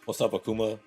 What's up, Akuma?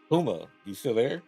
Akuma, you still there?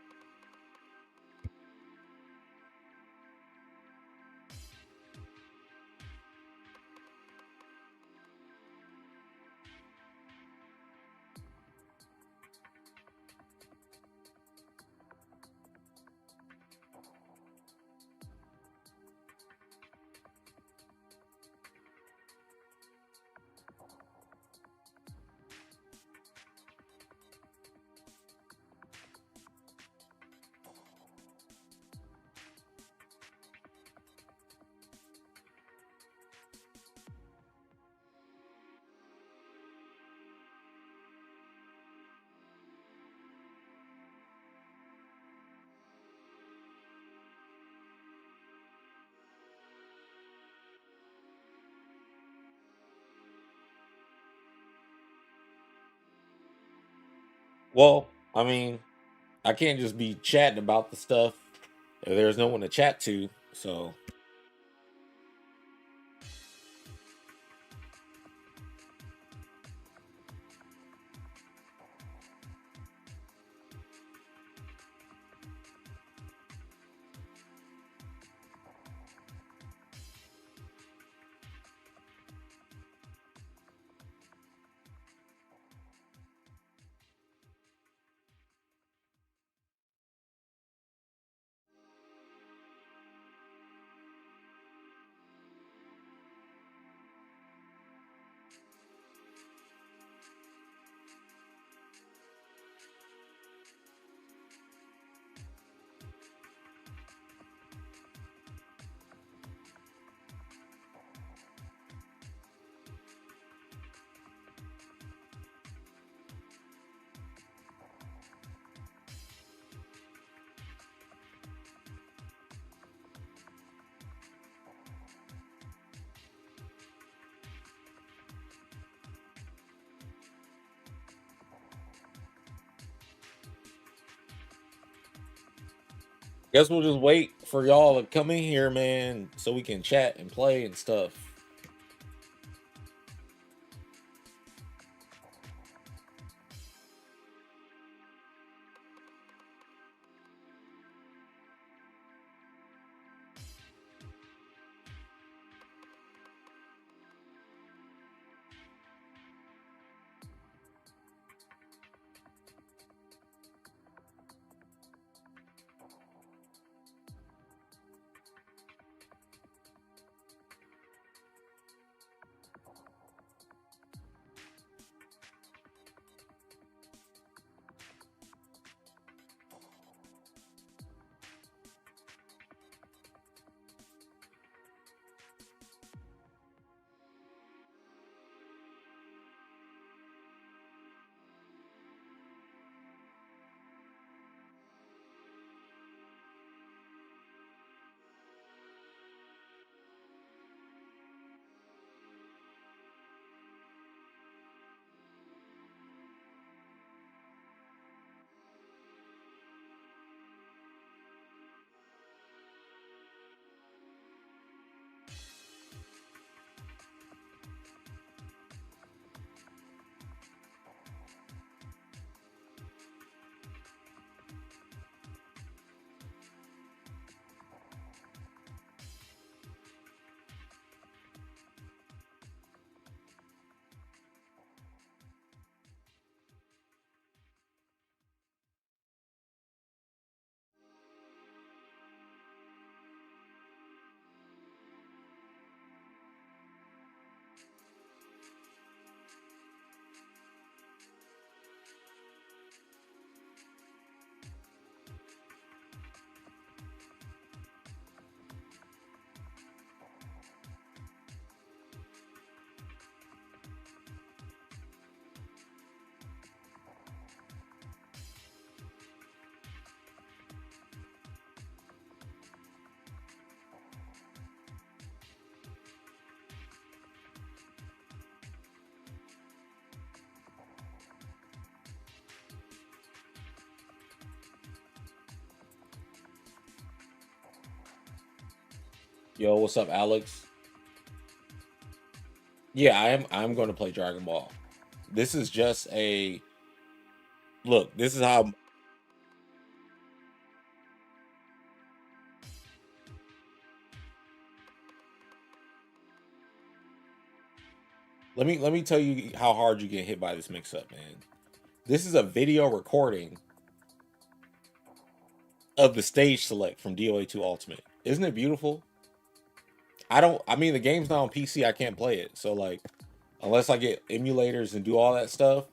Well, I mean, I can't just be chatting about the stuff if there's no one to chat to. So, guess we'll just wait for y'all to come in here, man, so we can chat and play and stuff. Yo, what's up, Alex? Yeah, I'm going to play Dragon Ball. This is just a look. This is how. Let me tell you how hard you get hit by this mix-up, man. This is a video recording of the stage select from DOA 2 Ultimate. Isn't it beautiful? I don't. I mean, the game's not on PC. I can't play it. So like, unless I get emulators and do all that stuff.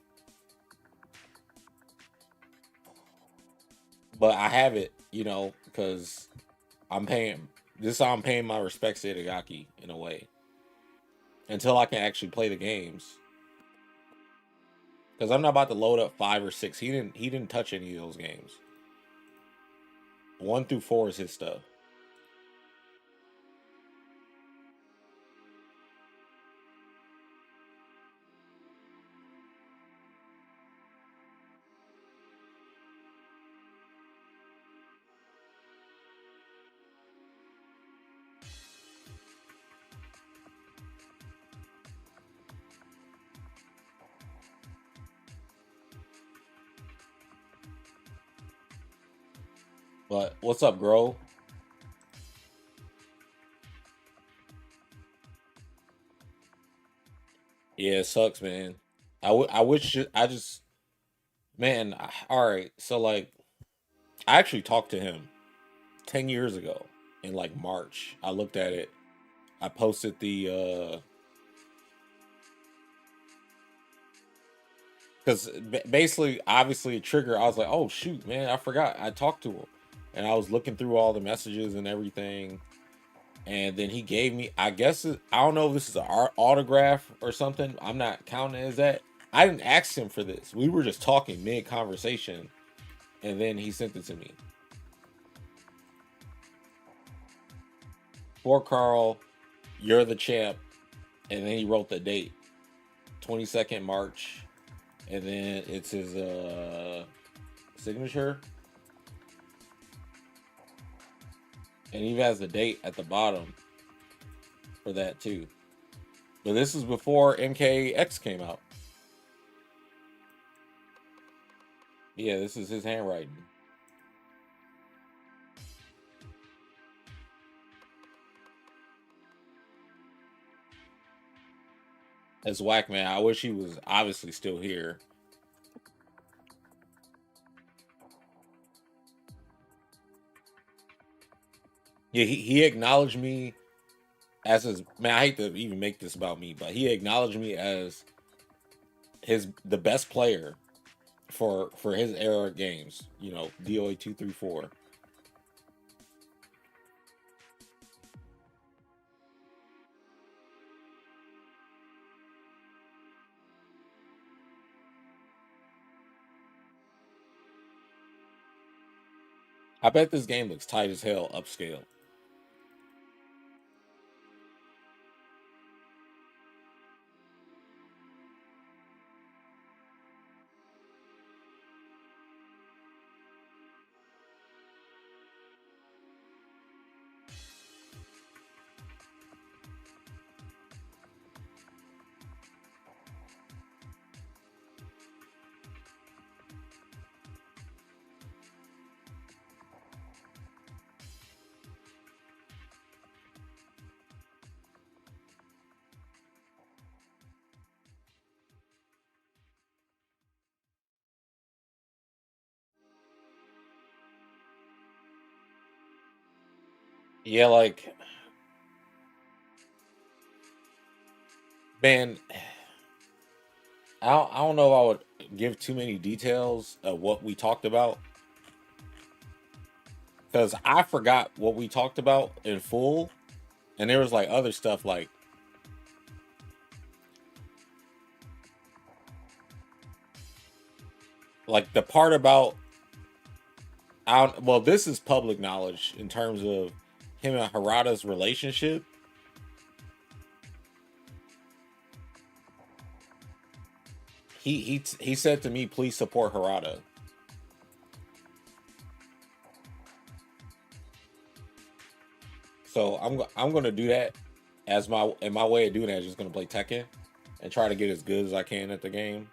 But I have it, because I'm paying. This is how I'm paying my respects to Itagaki in a way until I can actually play the games. Because I'm not about to load up 5 or 6. He didn't touch any of those games. 1 through 4 is his stuff. But what's up, Gro? Yeah, it sucks, man. I wish I just man. All right, so like I actually talked to him 10 years ago in like March. I looked at it. I posted the because basically, obviously, a trigger. I was like, oh shoot, man, I forgot. I talked to him, and I was looking through all the messages and everything, and then he gave me. I guess I don't know if this is an autograph or something. I'm not counting it as that. I didn't ask him for this. We were just talking mid conversation, and then he sent it to me. For Carl, you're the champ, and then he wrote the date, 22nd March, and then it's his signature, and he has the date at the bottom for that too. But this is before MKX came out. Yeah, this is his handwriting. That's whack, man. I wish he was obviously still here. Yeah, he acknowledged me as his man. I hate to even make this about me, but he acknowledged me as the best player for his era games. DOA 2, 3, 4. I bet this game looks tight as hell upscale. Yeah, like man, I don't know if I would give too many details of what we talked about because I forgot what we talked about in full, and there was like other stuff like the part about well, this is public knowledge in terms of him and Harada's relationship. He said to me, "Please support Harada." So I'm gonna do that as my way of doing that is just gonna play Tekken and try to get as good as I can at the game.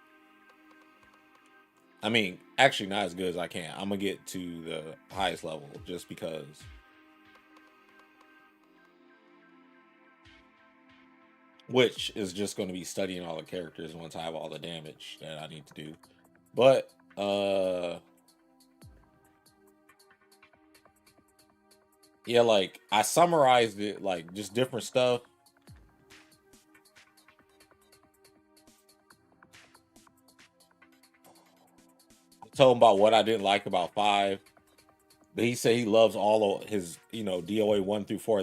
I mean, actually not as good as I can. I'm gonna get to the highest level just because, which is just going to be studying all the characters once I have all the damage that I need to do. But yeah, like I summarized it, like just different stuff. Told him about what I didn't like about 5. But he said he loves all of his, DOA 1 through 4.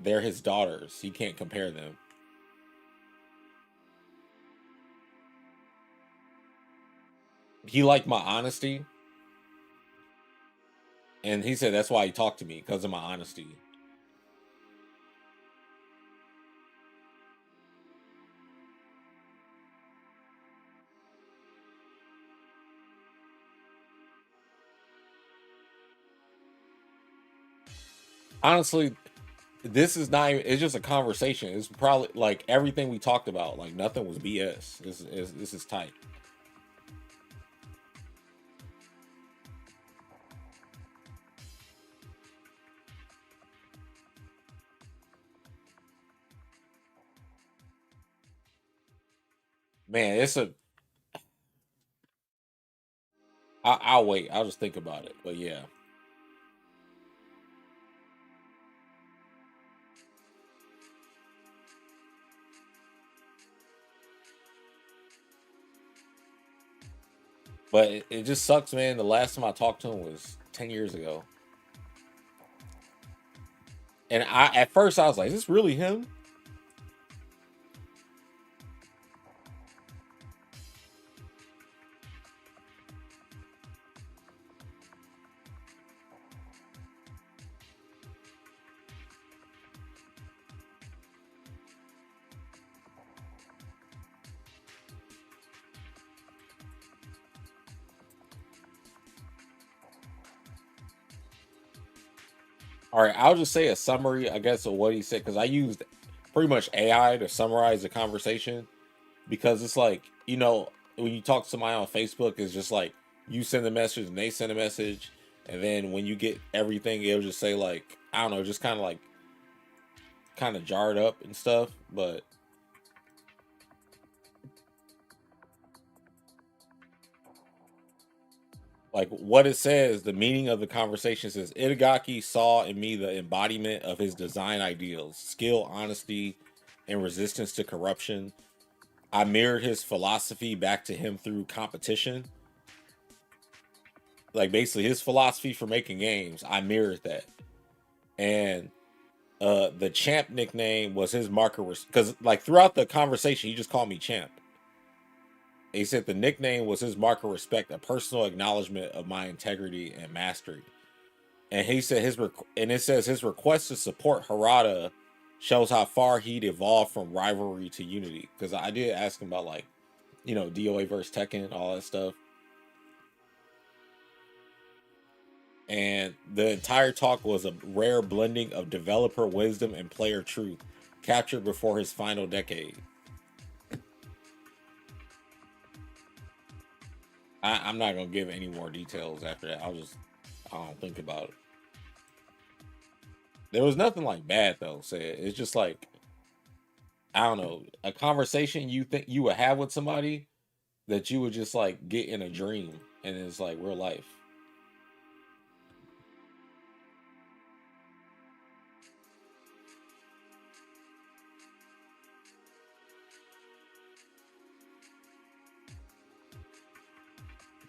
They're his daughters. He can't compare them. He liked my honesty, and he said that's why he talked to me, because of my honesty. Honestly, this is not even, it's just a conversation. It's probably like everything we talked about. Like nothing was BS. This is tight. Man, I'll wait. I'll just think about it. But yeah. But it just sucks, man. The last time I talked to him was 10 years ago. And at first I was like, is this really him? All right, I'll just say a summary, I guess, of what he said, because I used pretty much AI to summarize the conversation. Because it's like, when you talk to somebody on Facebook, it's just like you send a message and they send a message. And then when you get everything, it'll just say, like, I don't know, just kind of like, kind of jarred up and stuff. But like what it says, the meaning of the conversation says Itagaki saw in me the embodiment of his design ideals, skill, honesty, and resistance to corruption. I mirrored his philosophy back to him through competition. Like basically his philosophy for making games, I mirrored that. And the champ nickname was his marker, because like throughout the conversation he just called me champ. He said the nickname was his mark of respect, a personal acknowledgement of my integrity and mastery. And he said and it says his request to support Harada shows how far he'd evolved from rivalry to unity. Because I did ask him about like, DOA versus Tekken, all that stuff. And the entire talk was a rare blending of developer wisdom and player truth, captured before his final decade. I'm not gonna give any more details after that. I don't think about it. There was nothing like bad though said. It's just like, I don't know, a conversation you think you would have with somebody that you would just like get in a dream, and it's like real life.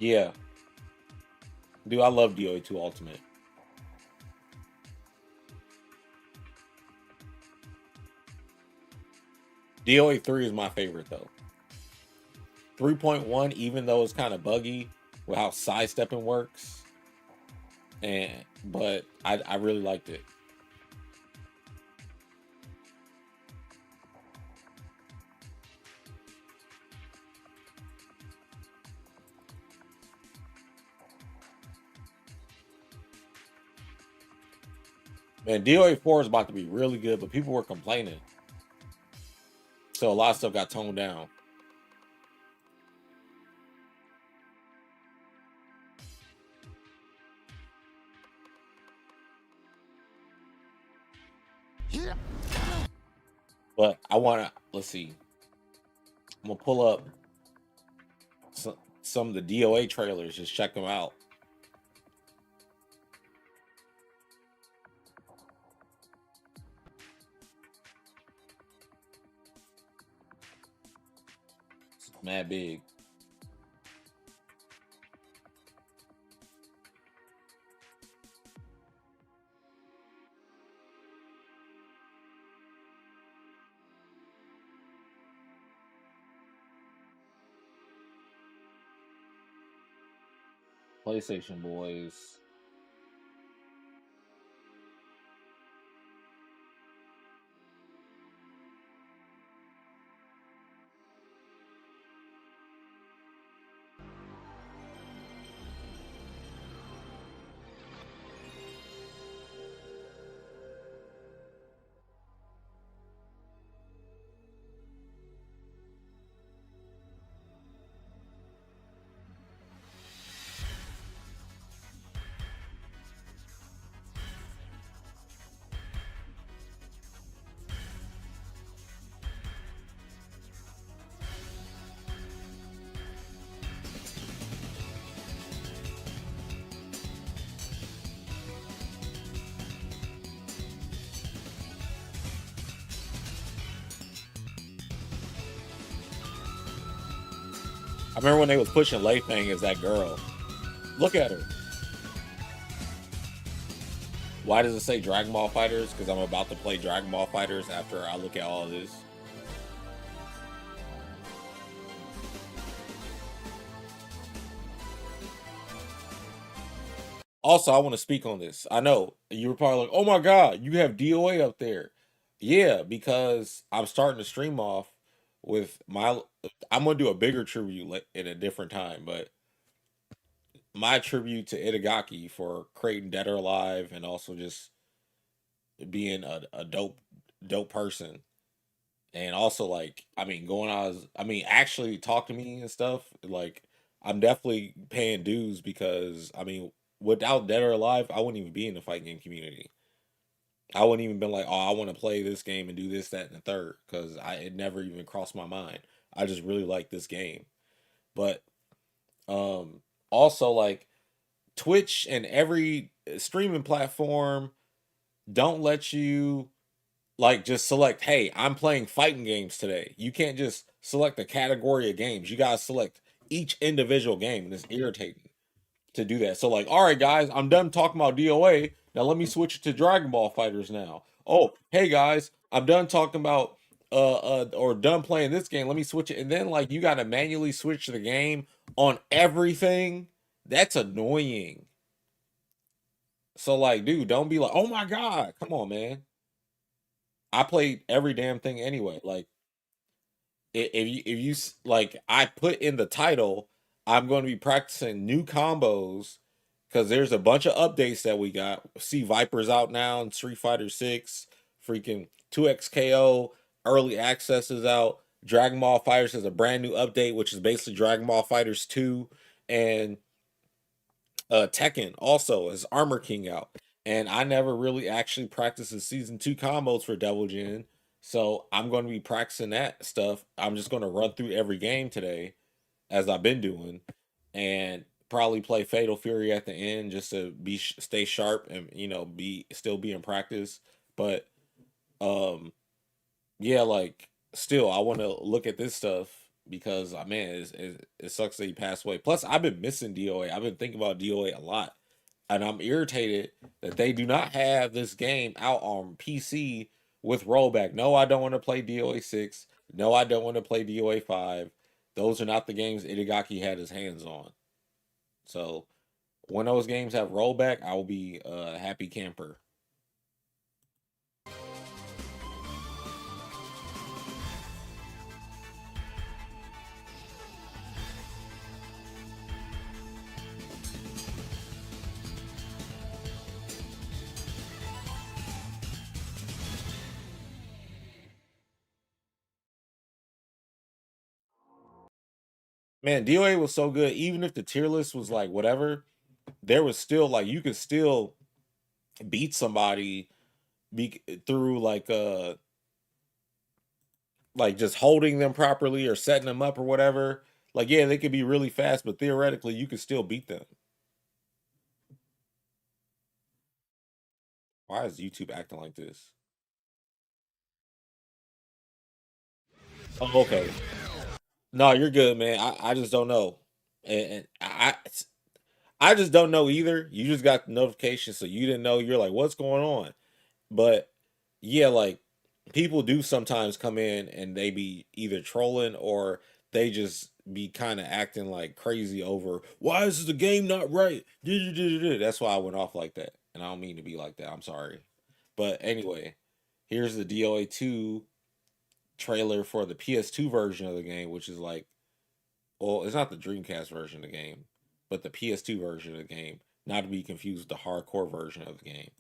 Yeah, dude, I love DOA 2 Ultimate. DOA 3 is my favorite though. 3.1, even though it's kind of buggy with how sidestepping works, but I really liked it. Man, DOA 4 is about to be really good, but people were complaining. So a lot of stuff got toned down. But I want to, let's see. I'm going to pull up some of the DOA trailers. Just check them out. It's mad big. PlayStation boys. I remember when they was pushing Lei Fang as that girl. Look at her. Why does it say Dragon Ball Fighters? Because I'm about to play Dragon Ball Fighters after I look at all of this. Also, I want to speak on this. I know you were probably like, "Oh my god, you have DOA up there." Yeah, because I'm starting to stream off with my. I'm gonna do a bigger tribute in a different time, but my tribute to Itagaki for creating Dead or Alive and also just being a dope person. And also, like, I mean, going on, I mean, actually talk to me and stuff. Like, I'm definitely paying dues because, I mean, without Dead or Alive, I wouldn't even be in the fight game community. I wouldn't even been like, oh, I want to play this game and do this, that, and the third, because it never even crossed my mind. I just really like this game. But also, like, Twitch and every streaming platform don't let you like just select, hey, I'm playing fighting games today. You can't just select a category of games. You gotta select each individual game, and it's irritating to do that. So like, all right, guys, I'm done talking about DOA. Now let me switch to Dragon Ball Fighters now. Oh, hey guys, I'm done talking about or done playing this game. Let me switch it. And then like you gotta manually switch the game on everything. That's annoying. So like, dude, don't be like, oh my god, come on, man. I played every damn thing anyway. Like if you like I put in the title, I'm going to be practicing new combos because there's a bunch of updates that we got. See Viper's out now in Street Fighter 6, freaking 2XKO early access is out. Dragon Ball Fighters has a brand new update which is basically Dragon Ball Fighters 2, and Tekken also is Armor King out. And I never really actually practiced the season 2 combos for Devil Jin. So I'm going to be practicing that stuff. I'm just going to run through every game today as I've been doing and probably play Fatal Fury at the end just to be stay sharp and be in practice. But um yeah, like still I want to look at this stuff because man, it sucks that he passed away. Plus, I've been missing DOA. I've been thinking about DOA a lot, and I'm irritated that they do not have this game out on PC with rollback. No, I don't want to play DOA 6. No, I don't want to play DOA 5. Those are not the games Itagaki had his hands on. So when those games have rollback, I will be a happy camper. Man, DOA was so good. Even if the tier list was like whatever, there was still like you could still beat somebody through like just holding them properly or setting them up or whatever. Like yeah, they could be really fast, but theoretically you could still beat them. Why is YouTube acting like this? Oh, okay. No, you're good, man. I just don't know, and I just don't know either. You just got the notification, so you didn't know. You're like, what's going on? But yeah, like people do sometimes come in and they be either trolling or they just be kind of acting like crazy over why is the game not right? That's why I went off like that, and I don't mean to be like that. I'm sorry, but anyway, here's the DOA 2 trailer for the PS2 version of the game, which is like, well, it's not the Dreamcast version of the game, but the PS2 version of the game, not to be confused with the hardcore version of the game.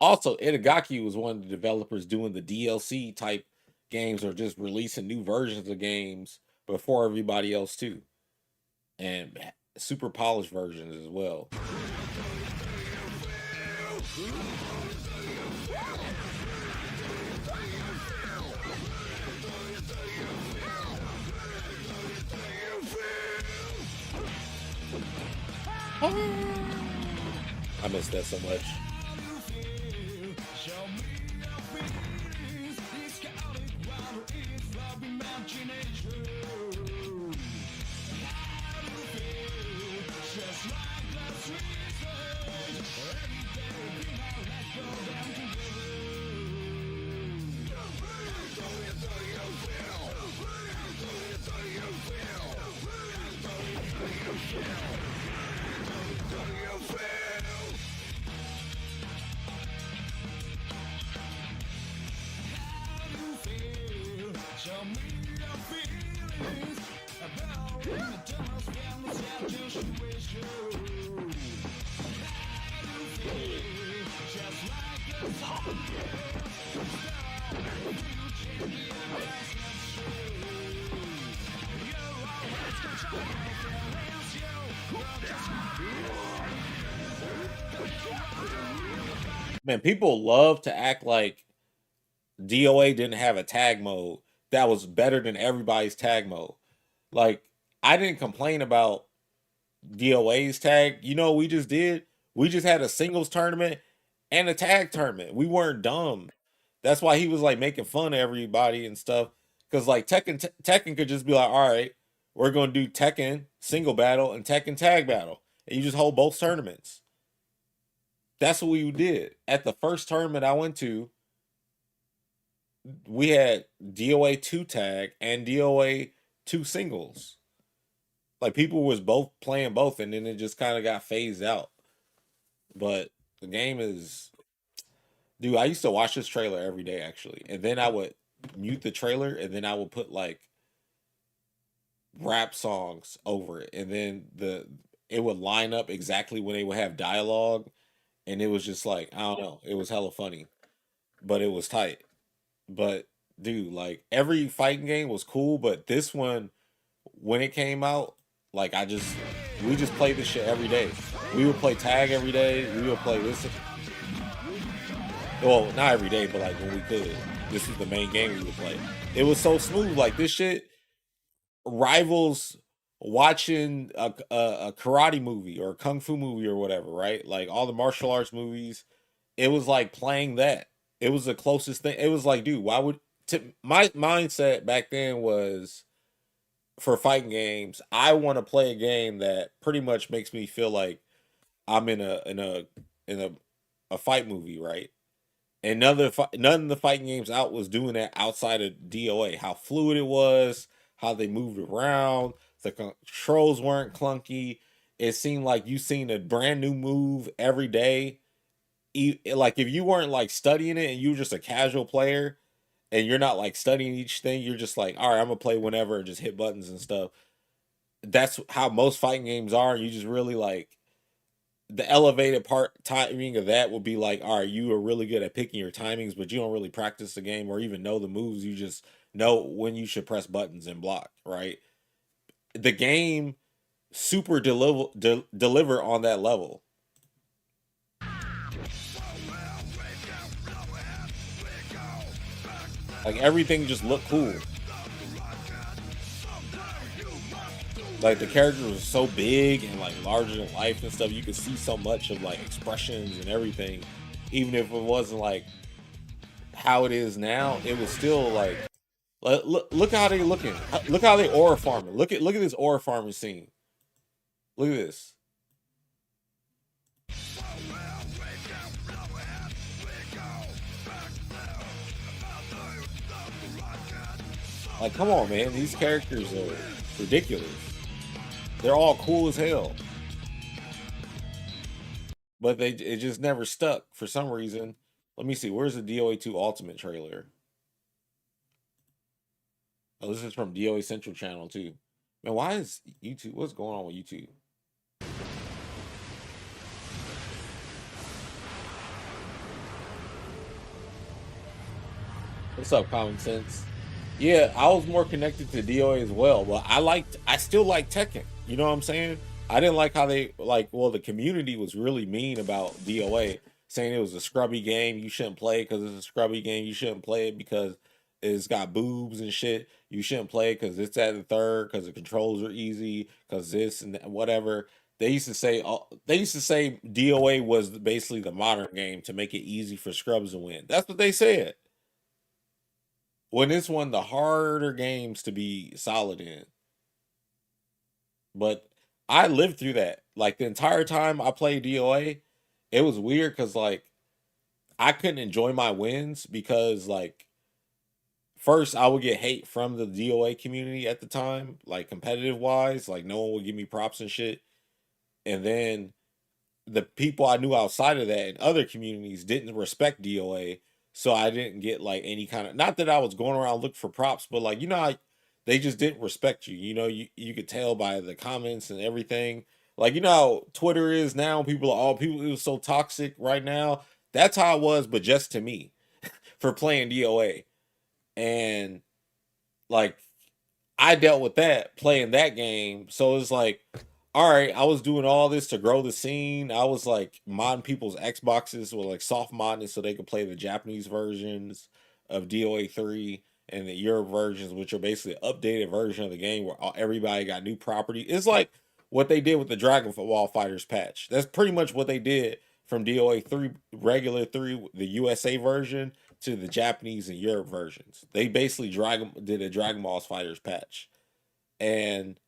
Also, Itagaki was one of the developers doing the DLC type games or just releasing new versions of games before everybody else too, and super polished versions as well. I miss that so much. Man, people love to act like DOA didn't have a tag mode that was better than everybody's tag mode. Like, I didn't complain about DOA's tag. You know what we just did? We just had a singles tournament and a tag tournament. We weren't dumb. That's why he was like making fun of everybody and stuff. Cause like Tekken could just be like, all right, we're gonna do Tekken single battle and Tekken tag battle, and you just hold both tournaments. That's what we did at the first tournament I went to. We had DOA two tag and DOA two singles. Like people was both playing both, and then it just kind of got phased out. But the game is, dude. I used to watch this trailer every day actually, and then I would mute the trailer, and then I would put like rap songs over it, and then the it would line up exactly when they would have dialogue, and it was just like I don't know, it was hella funny, but it was tight. But dude, like every fighting game was cool, but this one when it came out, like we just played this shit every day. We would play tag every day. We would play this. Well, not every day, but like when we could. This is the main game we would play. It was so smooth. Like this shit rivals watching a karate movie or a kung fu movie or whatever, right? Like all the martial arts movies. It was like playing that. It was the closest thing. It was like, dude, why would my mindset back then was for fighting games, I want to play a game that pretty much makes me feel like I'm in a fight movie, right? And none of the fighting games out was doing that outside of DOA. How fluid it was, how they moved around, the controls weren't clunky. It seemed like you seen a brand new move every day. Like if you weren't like studying it and you were just a casual player and you're not like studying each thing, you're just like, all right, I'm gonna play whenever and just hit buttons and stuff. That's how most fighting games are. You just really like the elevated part timing of that would be like, all right, you are really good at picking your timings, but you don't really practice the game or even know the moves. You just know when you should press buttons and block, right? The game super deliver on that level. Like everything just looked cool. Like the characters were so big and like larger than life and stuff. You could see so much of like expressions and everything, even if it wasn't like how it is now. It was still like look how they looking. Look how they aura farming. Look at this aura farming scene. Look at this. Like, come on, man. These characters are ridiculous. They're all cool as hell, but it just never stuck for some reason. Let me see. Where's the DOA 2 Ultimate trailer? Oh, this is from DOA Central Channel too. Man, why is YouTube? What's going on with YouTube? What's up, Common Sense? Yeah, I was more connected to DOA as well, but I still like Tekken. You know what I'm saying? I didn't like how they like. Well, the community was really mean about DOA, saying it was a scrubby game. You shouldn't play because it's a scrubby game. You shouldn't play it because it's got boobs and shit. You shouldn't play it because it's at the third because the controls are easy because this and that, whatever. They used to say DOA was basically the modern game to make it easy for scrubs to win. That's what they said. When it's one of the harder games to be solid in. But I lived through that. Like the entire time I played DOA, it was weird because like I couldn't enjoy my wins because like first I would get hate from the DOA community at the time, like competitive wise, like no one would give me props and shit. And then the people I knew outside of that in other communities didn't respect DOA, so I didn't get like any kind of, not that I was going around looking for props, but like they just didn't respect you. You could tell by the comments and everything. Like how Twitter is now. People are all people. It was so toxic right now. That's how it was, but just to me for playing DOA and like I dealt with that playing that game. So it's like, all right, I was doing all this to grow the scene. I was like modding people's Xboxes with like soft modding so they could play the Japanese versions of DOA 3 and the Europe versions, which are basically an updated version of the game where everybody got new property. It's like what they did with the Dragon Ball Fighters patch. That's pretty much what they did from DOA 3, regular 3, the USA version to the Japanese and Europe versions. They basically did a Dragon Ball Fighters patch. And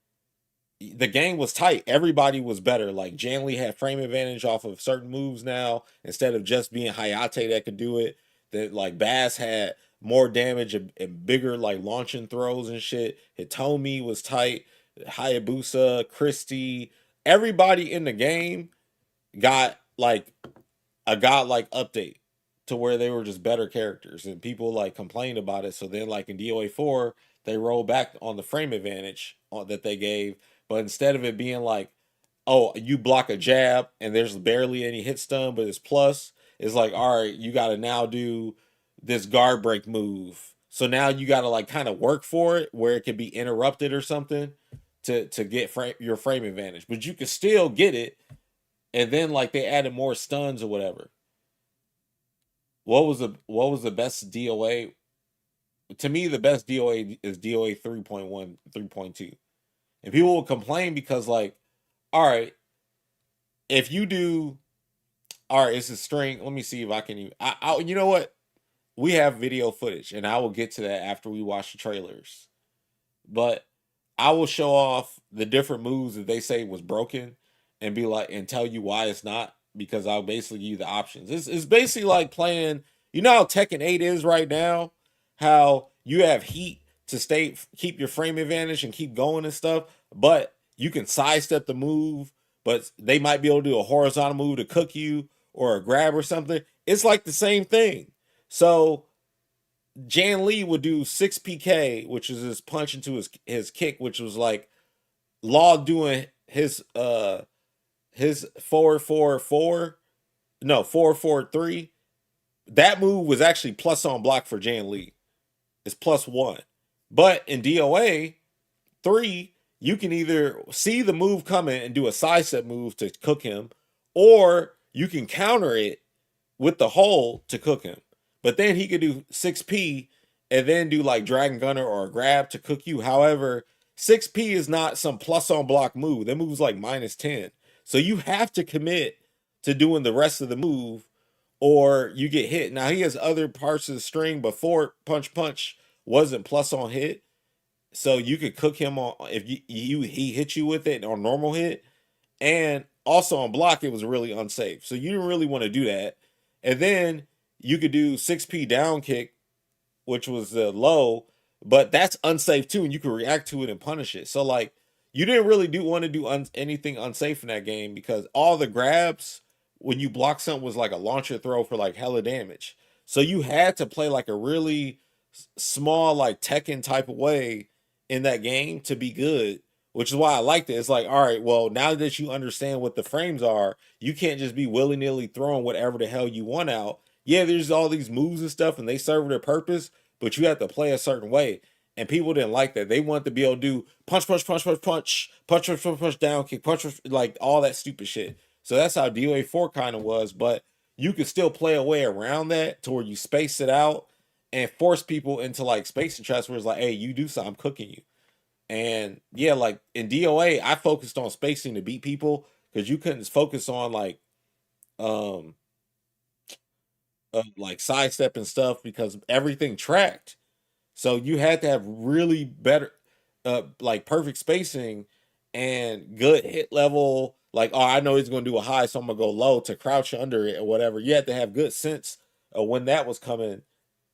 the game was tight. Everybody was better. Like Janley had frame advantage off of certain moves now instead of just being Hayate that could do it. That like Bass had more damage and bigger like launching throws and shit. Hitomi was tight. Hayabusa, Christie, everybody in the game got like a godlike update to where they were just better characters and people like complained about it. So then like in DOA 4, they rolled back on the frame advantage that they gave, but instead of it being like, oh, you block a jab and there's barely any hit stun, but it's plus, it's like, all right, you got to now do this guard break move. So now you got to like kind of work for it where it can be interrupted or something to get your frame advantage, but you can still get it. And then like they added more stuns or whatever. What was the best DOA? To me, the best DOA is DOA 3.1, 3.2. And people will complain because like, all right, if you do, all right, it's a string. Let me see if I can even. You know what? We have video footage, and I will get to that after we watch the trailers. But I will show off the different moves that they say was broken, and be like, and tell you why it's not, because I'll basically give you the options. It's basically like playing. You know how Tekken 8 is right now, how you have heat to keep your frame advantage and keep going and stuff, but you can sidestep the move, but they might be able to do a horizontal move to cook you or a grab or something. It's like the same thing. So Jan Lee would do 6 PK, which is his punch into his kick, which was like Law doing his 4-4-4, no 4-4-3. That move was actually plus on block for Jan Lee. It's +1. But in DOA 3, you can either see the move coming and do a sidestep move to cook him, or you can counter it with the hole to cook him. But then he could do 6P and then do like Dragon Gunner or a grab to cook you. However, 6P is not some plus on block move. That move's like -10. So you have to commit to doing the rest of the move or you get hit. Now he has other parts of the string before punch punch wasn't plus on hit. So you could cook him on if he hit you with it on normal hit. And also on block, it was really unsafe. So you didn't really want to do that. And then you could do 6P down kick, which was the low, but that's unsafe too, and you can react to it and punish it. So like you didn't really do want to do anything unsafe in that game because all the grabs when you block something was like a launcher throw for like hella damage. So you had to play like a really small like Tekken type of way in that game to be good, which is why I liked it. It's like, all right, well, now that you understand what the frames are, you can't just be willy-nilly throwing whatever the hell you want out. Yeah, there's all these moves and stuff and they serve their purpose, but you have to play a certain way. And people didn't like that. They want to be able to do punch, punch, punch, punch, punch, punch, punch, punch, punch, down kick, punch, punch, like all that stupid shit. So that's how DOA 4 kind of was, but you could still play a way around that to where you space it out and force people into like spacing traps where it's like, hey, you do something, I'm cooking you. And yeah, like in DOA, I focused on spacing to beat people because you couldn't focus on um like sidestep and stuff because everything tracked. So you had to have really better like perfect spacing and good hit level. Like, oh, I know he's gonna do a high, so I'm gonna go low to crouch under it or whatever. You had to have good sense of when that was coming,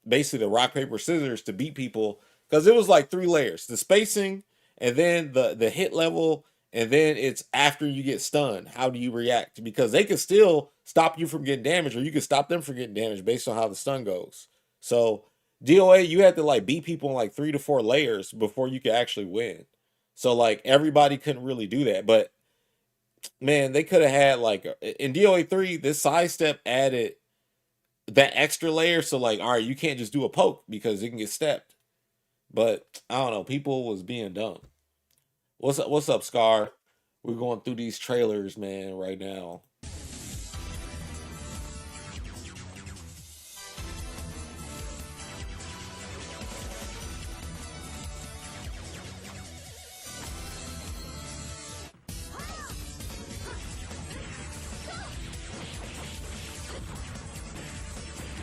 basically the rock paper scissors to beat people because it was like 3 layers: the spacing, and then the hit level, and then it's after you get stunned. How do you react? Because they can still stop you from getting damaged, or you can stop them from getting damaged based on how the stun goes. So DOA, you had to like beat people in like 3 to 4 layers before you could actually win. So like everybody couldn't really do that, but man, they could have had like in DOA 3, this sidestep added that extra layer. So like, all right, you can't just do a poke because it can get stepped. But I don't know, people was being dumb. What's up? What's up, Scar? We're going through these trailers, man, right now.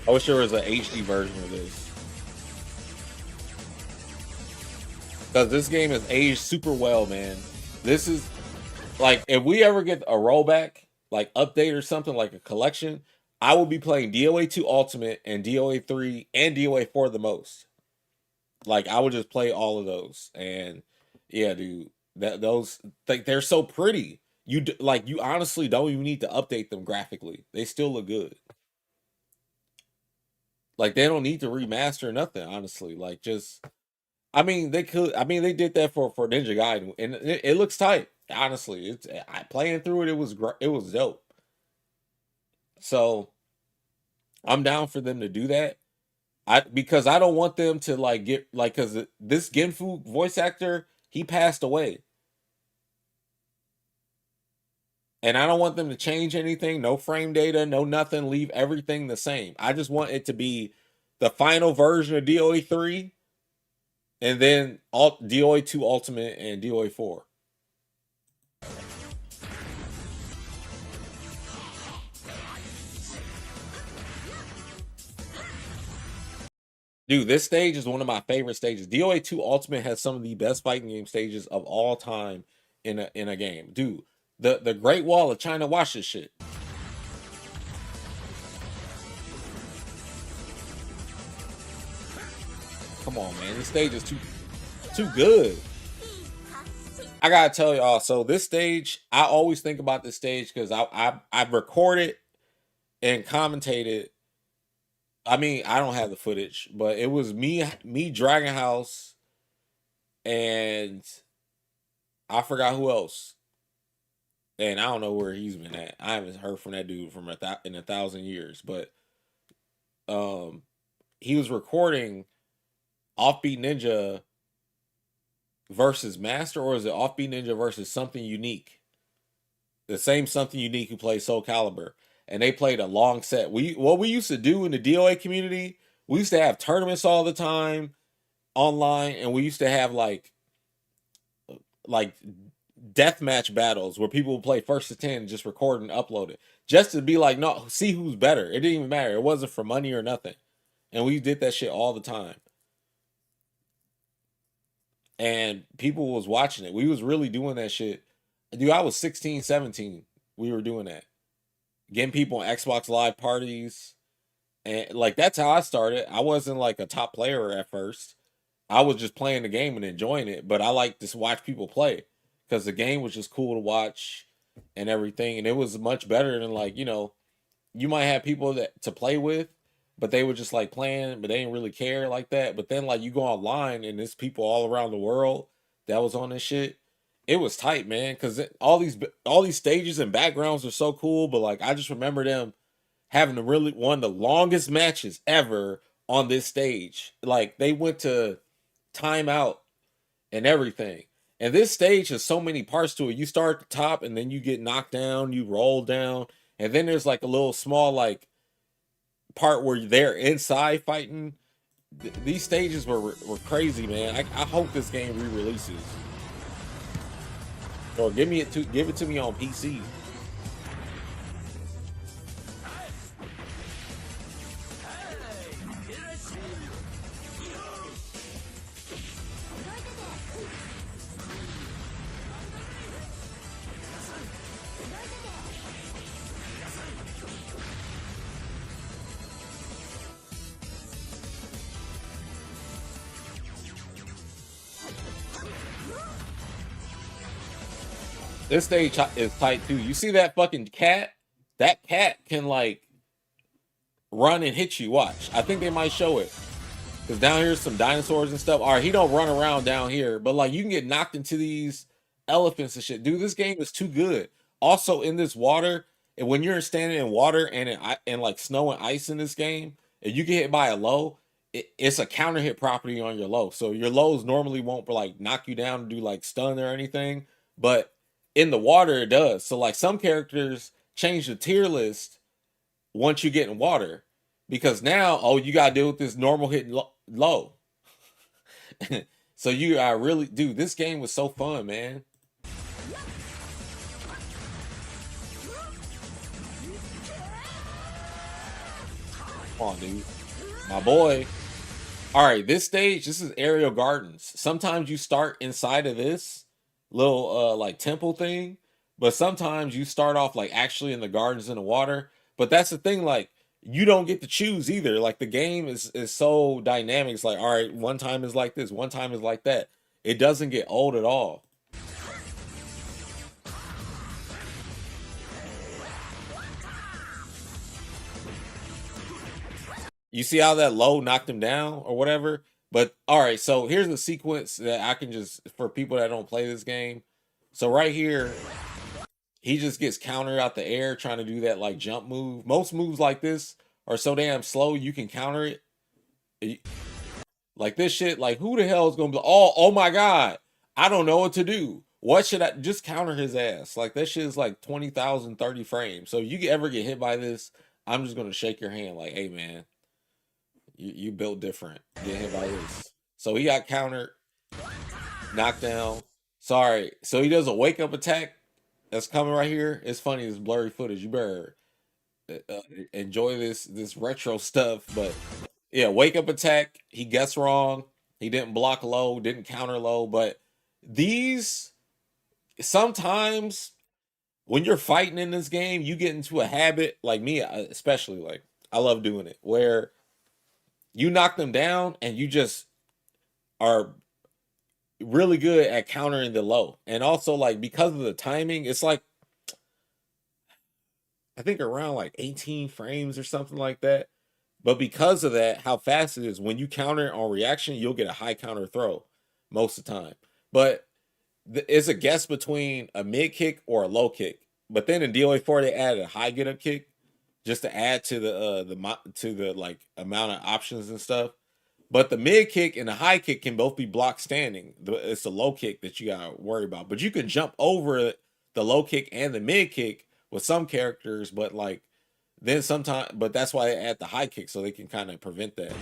I wish there was an HD version of this because this game is aged super well, man. This is like if we ever get a rollback, like update or something like a collection, I will be playing DOA 2 Ultimate and DOA 3 and DOA 4 the most. Like I would just play all of those, and yeah, dude, that those like they're so pretty. Like you honestly don't even need to update them graphically; they still look good. Like they don't need to remaster nothing. Honestly, like just I mean they could. I mean they did that for Ninja Gaiden, and it looks tight. Honestly, it's playing through it. It was dope. So I'm down for them to do that. Because I don't want them to like get like because this Genfu voice actor he passed away, and I don't want them to change anything. No frame data, no nothing. Leave everything the same. I just want it to be the final version of DOA 3, and then DOA 2 Ultimate and DOA 4. Dude, this stage is one of my favorite stages. DOA 2 Ultimate has some of the best fighting game stages of all time in a game. Dude, the Great Wall of China, watch this shit. Come on, man. This stage is too good. I gotta tell y'all, so this stage, I always think about this stage because I've recorded and commentated. I mean, I don't have the footage, but it was me, Dragon House, and I forgot who else. And I don't know where he's been at. I haven't heard from that dude from in 1,000 years. But um, he was recording Offbeat Ninja versus Master, or is it Offbeat Ninja versus Something Unique? The same Something Unique who plays Soul Calibur, and they played a long set. What we used to do in the DOA community, we used to have tournaments all the time online, and we used to have like deathmatch battles where people would play first to 10 and just record and upload it just to be like, no, see who's better. It didn't even matter. It wasn't for money or nothing, and we did that shit all the time, and people was watching it. We was really doing that shit. Dude, I was 16, 17. We were doing that, getting people on Xbox Live parties, and like that's how I started. I wasn't like a top player at first. I was just playing the game and enjoying it, but I like to watch people play because the game was just cool to watch and everything, and it was much better than like, you might have people that to play with, but they were just like playing, but they didn't really care like that. But then like you go online and there's people all around the world that was on this shit. It was tight, man, because all these stages and backgrounds are so cool. But like I just remember them having the really one of the longest matches ever on this stage. Like they went to timeout and everything. And this stage has so many parts to it. You start at the top and then you get knocked down, you roll down, and then there's like a little small like part where they're inside fighting. These stages were crazy, man. I hope this game re-releases. Or give it to me on PC. This stage is tight too. You see that fucking cat? That cat can like run and hit you. Watch. I think they might show it. Because down here's some dinosaurs and stuff. All right, he don't run around down here, but like you can get knocked into these elephants and shit. Dude, this game is too good. Also in this water, and when you're standing in water and like snow and ice in this game, and you get hit by a low, it's a counter hit property on your low. So your lows normally won't like knock you down and do like stun or anything, but in the water it does. So like some characters change the tier list once you get in water, because now you gotta deal with this normal hit low. So you are really, dude, this game was so fun, man. Come on, dude, my boy. All right, this stage, this is aerial gardens. Sometimes you start inside of this little like temple thing, but sometimes you start off like actually in the gardens in the water. But that's the thing, like you don't get to choose either. Like the game is so dynamic. It's like, all right, one time is like this, one time is like that. It doesn't get old at all. You see how that low knocked him down or whatever? But all right, so here's the sequence that I can just, for people that don't play this game. So right here, he just gets countered out the air trying to do that like jump move. Most moves like this are so damn slow you can counter it. Like this shit, like who the hell is gonna be? Oh my god, I don't know what to do. What should I just counter his ass? Like that shit is like 20,000 30 frames. So if you ever get hit by this, I'm just gonna shake your hand like, hey man, you built different. Get hit by this. So he got countered, knocked down. Sorry. So he does a wake up attack that's coming right here. It's funny, this blurry footage. You better enjoy this retro stuff. But yeah, wake up attack. He gets wrong. He didn't block low, didn't counter low. But these sometimes when you're fighting in this game, you get into a habit like me, especially like I love doing it where you knock them down and you just are really good at countering the low. And also like because of the timing, it's like I think around like 18 frames or something like that. But because of that, how fast it is, when you counter on reaction, you'll get a high counter throw most of the time. But it's a guess between a mid kick or a low kick. But then in DOA 4 they added a high get up kick just to add to the like amount of options and stuff. But the mid kick and the high kick can both be blocked standing. It's the low kick that you gotta worry about. But you can jump over the low kick and the mid kick with some characters, but like then sometimes, but that's why they add the high kick so they can kind of prevent that.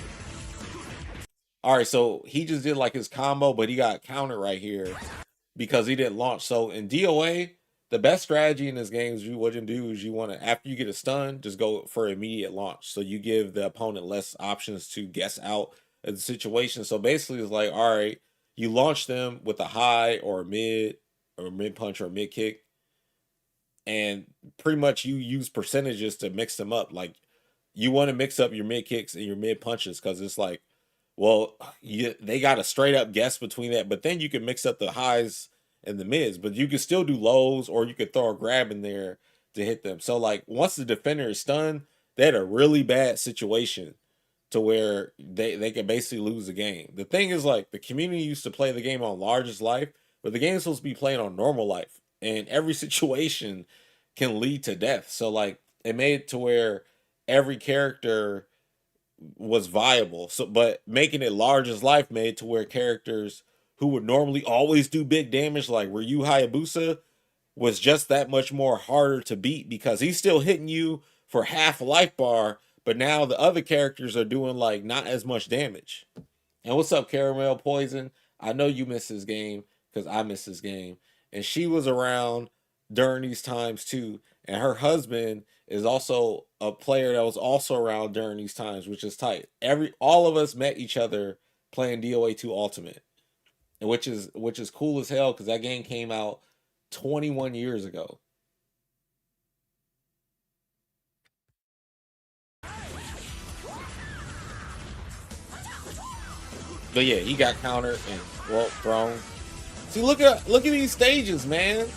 All right, so he just did like his combo, but he got countered right here because he didn't launch. So in DOA, the best strategy in this game is what you do is you want to, after you get a stun, just go for immediate launch. So you give the opponent less options to guess out of the situation. So basically, it's like, all right, you launch them with a high or mid punch or mid kick, and pretty much you use percentages to mix them up. Like you want to mix up your mid kicks and your mid punches because it's like, well, they got a straight up guess between that, but then you can mix up the highs and the mids, but you can still do lows or you could throw a grab in there to hit them. So like once the defender is stunned, they had a really bad situation to where they can basically lose the game. The thing is like the community used to play the game on largest life, but the game is supposed to be played on normal life, and every situation can lead to death. So like it made it to where every character was viable. So, but making it large as life made to where characters who would normally always do big damage, like Ryu Hayabusa, was just that much more harder to beat because he's still hitting you for half a life bar, but now the other characters are doing like not as much damage. And what's up, Caramel Poison? I know you miss this game because I miss this game. And she was around during these times too. And her husband is also a player that was also around during these times, which is tight. All of us met each other playing DOA 2 Ultimate, and which is cool as hell because that game came out 21 years ago. But yeah, he got countered and well thrown. See, look at these stages, man.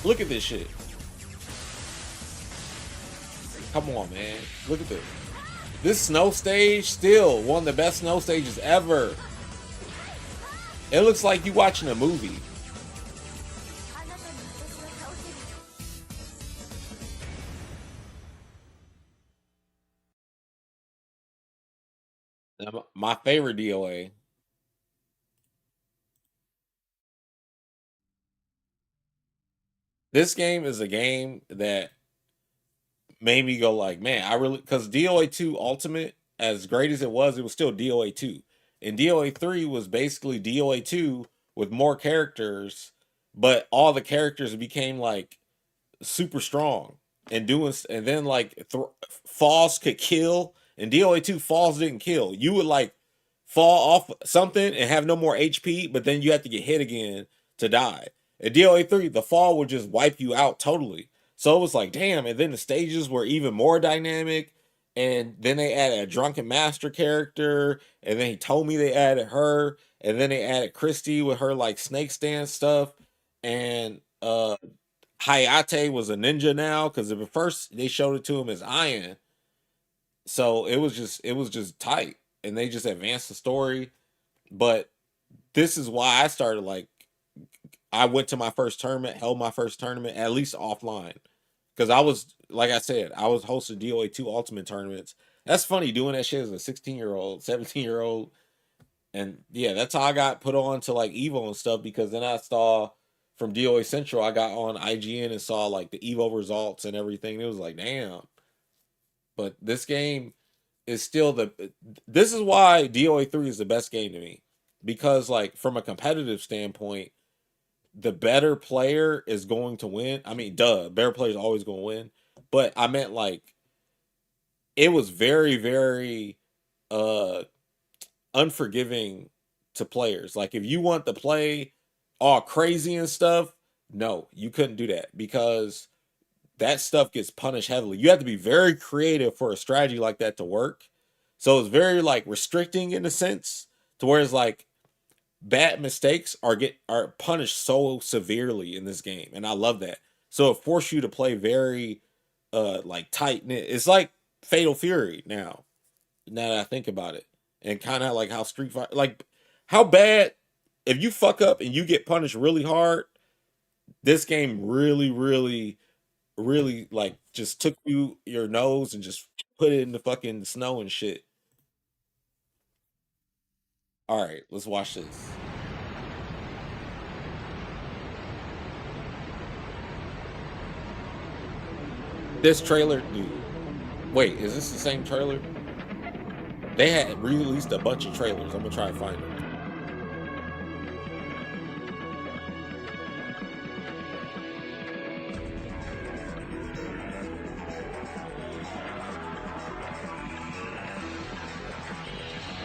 Look at this shit. Come on, man. Look at this. This snow stage still one of the best snow stages ever. It looks like you watching a movie. My favorite DOA. This game is a game that made me go like, man, I really because DOA 2 Ultimate, as great as it was still DOA 2. And DOA 3 was basically DOA 2 with more characters, but all the characters became like super strong and doing and then like falls could kill. And DOA 2 falls didn't kill. You would like fall off something and have no more HP, but then you have to get hit again to die. At DOA 3, the fall would just wipe you out totally. So it was like, damn. And then the stages were even more dynamic. And then they added a drunken master character. And then he told me they added her. And then they added Christy with her like snake stance stuff. And Hayate was a ninja now because at first they showed it to him as Iron. So it was just tight. And they just advanced the story. But this is why I started like I went to my first tournament, held my first tournament at least offline, because I was like I said, I was hosting DOA 2 Ultimate tournaments. That's funny doing that shit as a 16-year-old, 17-year-old, and yeah, that's how I got put on to like Evo and stuff because then I saw from DOA Central, I got on IGN and saw like the Evo results and everything. It was like damn, but this game is still the. This is why DOA 3 is the best game to me because like from a competitive standpoint the better player is going to win. I mean, duh, better player is always going to win. But I meant like it was very, very uh unforgiving to players. Like if you want to play all crazy and stuff, no, you couldn't do that because that stuff gets punished heavily. You have to be very creative for a strategy like that to work. So it's very like restricting in a sense to where it's like bad mistakes are punished so severely in this game, and I love that. So it forces you to play very like tight knit. It's like Fatal Fury now. Now that I think about it, and kind of like how Street Fighter, like how bad if you fuck up and you get punished really hard. This game really, really, really like just took your nose and just put it in the fucking snow and shit. All right, let's watch this. This trailer, dude. Wait, is this the same trailer? They had released a bunch of trailers. I'm gonna try and find them.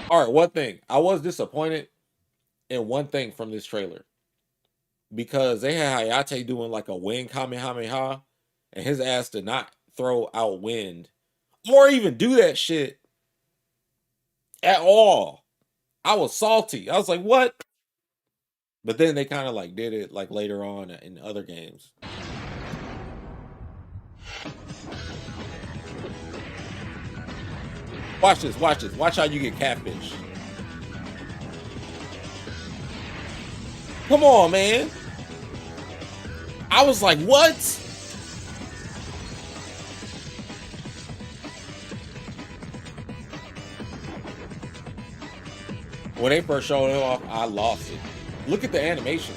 All right, one thing. I was disappointed in one thing from this trailer because they had Hayate doing like a wind Kamehameha, and his ass did not throw out wind or even do that shit at all. I was salty. I was like, what? But then they kind of like did it like later on in other games. Watch this, watch this. Watch how you get catfish. Come on, man. I was like, what? When they first showed it off, I lost it. Look at the animation.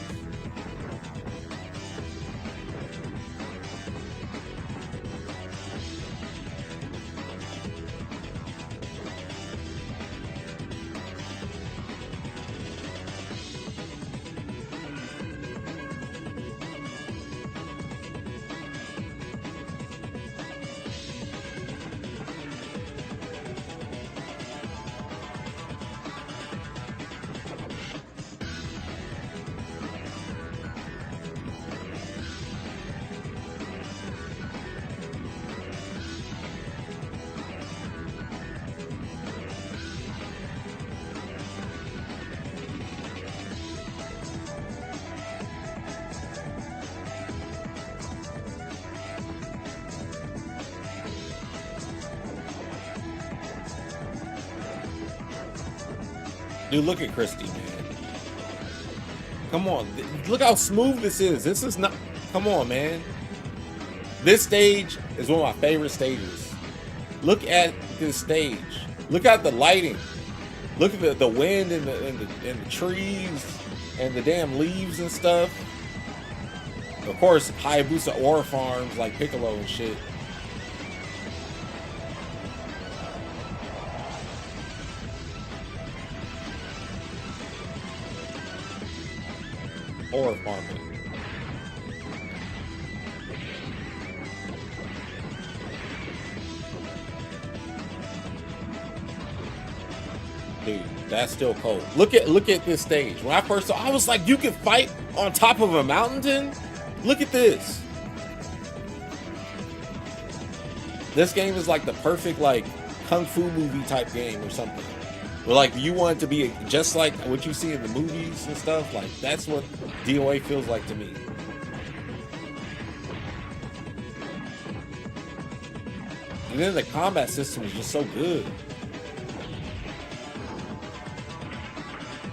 Dude, look at Christy, man. Come on. Look how smooth this is. This is not. Come on, man. This stage is one of my favorite stages. Look at this stage. Look at the lighting. Look at the wind and the trees and the damn leaves and stuff. Of course, Hayabusa ore farms like Piccolo and shit. Ore farming. Dude, that's still cold. Look at this stage. When I first saw, I was like, you can fight on top of a mountain? Look at this. This game is like the perfect like kung fu movie type game or something. But like you want it to be just like what you see in the movies and stuff. Like that's what DOA feels like to me. And then the combat system is just so good.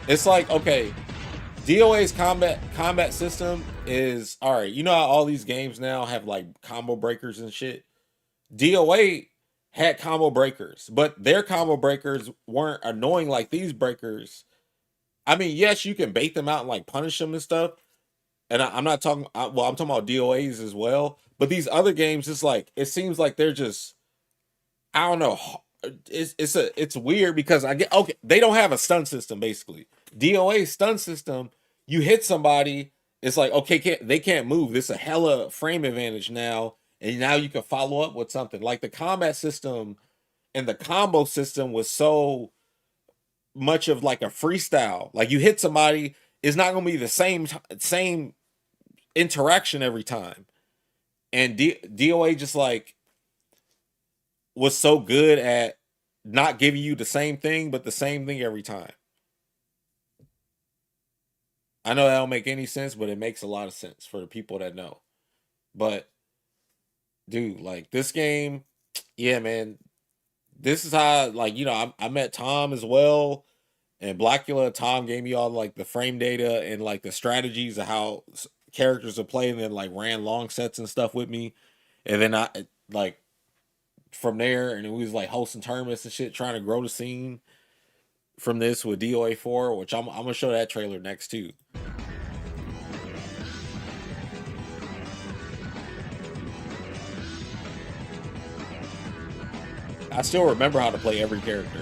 It's like, okay, DOA's combat system is all right. You know how all these games now have like combo breakers and shit. DOA had combo breakers, but their combo breakers weren't annoying like these breakers. I mean, yes, you can bait them out and like punish them and stuff. And I'm not talking. Well, I'm talking about DOA's as well. But these other games, it's like it seems like they're just I don't know. It's weird because I get okay. They don't have a stun system basically. DOA stun system. You hit somebody, it's like okay, they can't move. This is a hella frame advantage now, and now you can follow up with something like the combat system and the combo system was so much of like a freestyle. Like you hit somebody, it's not gonna be the same interaction every time. And DOA just like was so good at not giving you the same thing, but the same thing every time. I know that don't make any sense, but it makes a lot of sense for the people that know. But dude, like this game, yeah, man, this is how, like, I met Tom as well. And Blackula, Tom gave me all like the frame data and like the strategies of how characters are playing, and then like ran long sets and stuff with me. And then I like from there, and we was like hosting tournaments and shit, trying to grow the scene from this with DOA 4, which I'm gonna show that trailer next too. I still remember how to play every character.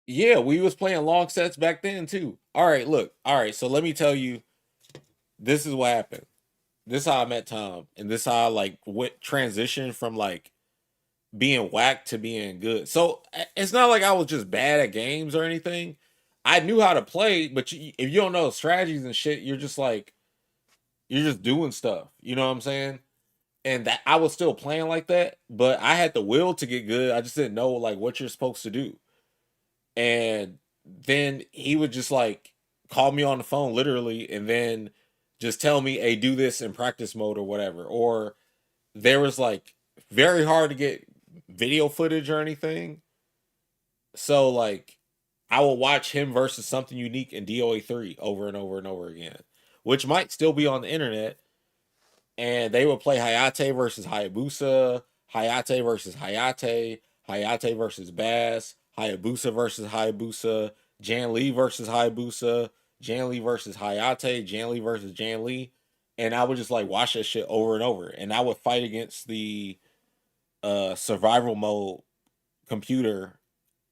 Yeah, we was playing long sets back then too. All right, look. All right, so let me tell you, this is what happened. This is how I met Tom, and this is how I like went transition from like being whack to being good. So it's not like I was just bad at games or anything. I knew how to play, but if you don't know strategies and shit, you're just like you're just doing stuff. You know what I'm saying? And that I was still playing like that, but I had the will to get good. I just didn't know like what you're supposed to do. And then he would just like call me on the phone literally, and then just tell me, "Hey, do this in practice mode or whatever." Or there was like very hard to get video footage or anything. So like I will watch him versus something unique in DOA 3 over and over and over again, which might still be on the internet. And they would play Hayate versus Hayabusa, Hayate versus Hayate, Hayate versus Bass, Hayabusa versus Hayabusa, Jan Lee versus Hayabusa, Jan Lee versus Hayate, Jan Lee versus Jan Lee. And I would just like watch that shit over and over. And I would fight against the survival mode computer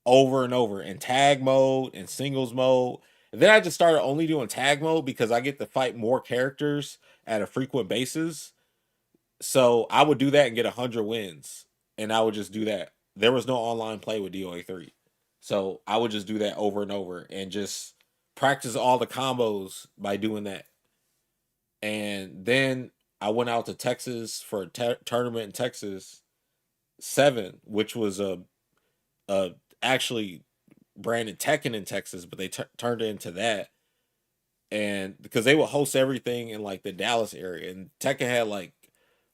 over and over in tag mode and singles mode. And then I just started only doing tag mode because I get to fight more characters at a frequent basis. So I would do that and get 100 wins, and I would just do that. There was no online play with DOA 3, so I would just do that over and over and just practice all the combos by doing that. And then I went out to Texas for a tournament in Texas 7, which was a actually branded Tekken in Texas, but they turned it into that. And because they would host everything in like the Dallas area, and Tekken had like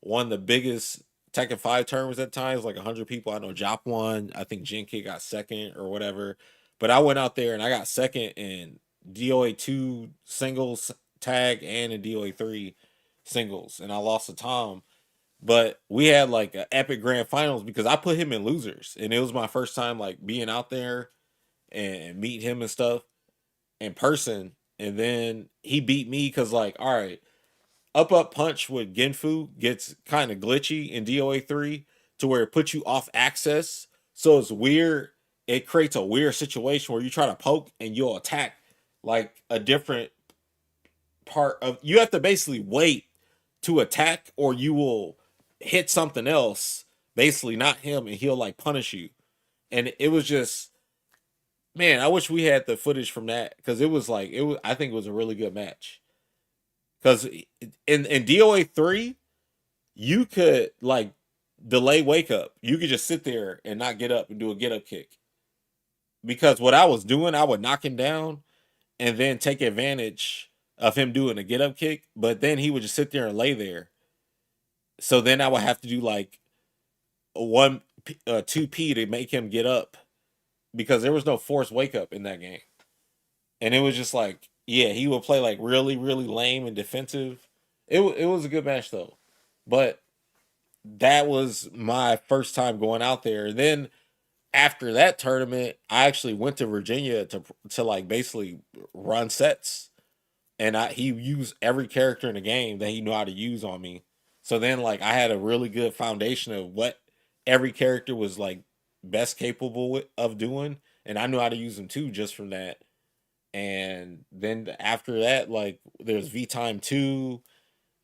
one of the biggest Tekken 5 tournaments at times, like 100 people. I know Jop won. I think Jinky got second or whatever. But I went out there and I got second in DOA 2 singles tag and in DOA 3 singles, and I lost to Tom. But we had like an epic grand finals because I put him in losers, and it was my first time like being out there and meet him and stuff in person. And then he beat me because like, all right, up punch with Genfu gets kind of glitchy in DOA 3 to where it puts you off access. So it's weird. It creates a weird situation where you try to poke and you'll attack like a different part of, you have to basically wait to attack, or you will hit something else, basically not him, and he'll like punish you. And it was just, man, I wish we had the footage from that because it was like, it was, I think it was a really good match. Because in DOA 3, you could like delay wake up. You could just sit there and not get up and do a get up kick. Because what I was doing, I would knock him down and then take advantage of him doing a get up kick. But then he would just sit there and lay there. So then I would have to do like a 2P to make him get up because there was no forced wake up in that game. And it was just like, yeah, he would play like really, really lame and defensive. It was a good match though. But that was my first time going out there. And then after that tournament, I actually went to Virginia to like basically run sets, and he used every character in the game that he knew how to use on me. So then like I had a really good foundation of what every character was like best capable of doing, and I knew how to use them too just from that. And then after that, like there's V Time 2,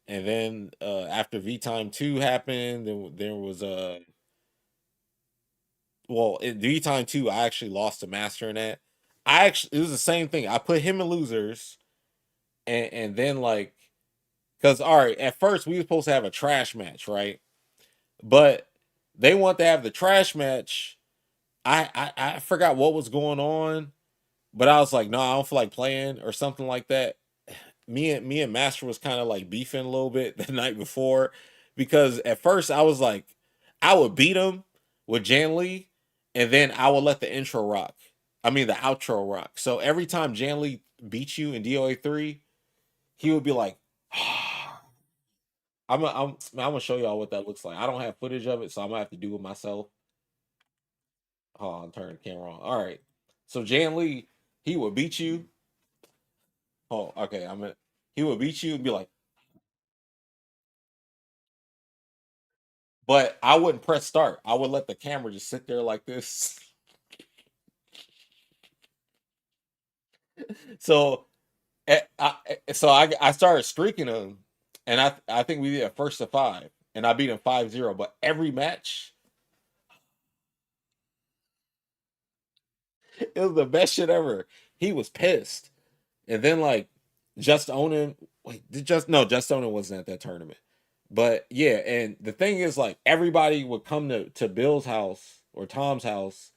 and then after V Time 2 happened, then there was a well, in V Time 2, I actually lost to Master in that. I actually, it was the same thing. I put him in losers, and then like, because all right, at first we were supposed to have a trash match, right? But they want to have the trash match. I forgot what was going on, but I was like, no, I don't feel like playing or something like that. me and Master was kind of like beefing a little bit the night before, because at first I was like, I would beat him with Jan Lee, and then I would let the intro rock. I mean the outro rock. So every time Jan Lee beat you in DOA 3, he would be like, I'm gonna show y'all what that looks like. I don't have footage of it, so I'm gonna have to do it myself. Hold on, turn the camera on. All right. So Jan Lee, he would beat you. Oh, okay. He would beat you and be like, but I wouldn't press start. I would let the camera just sit there like this. So, I started streaking him, and I think we did a first to five, and I beat him 5-0. But every match, it was the best shit ever. He was pissed, and then like just owning. Wait, just owning wasn't at that tournament, but yeah. And the thing is, like everybody would come to Bill's house or Tom's house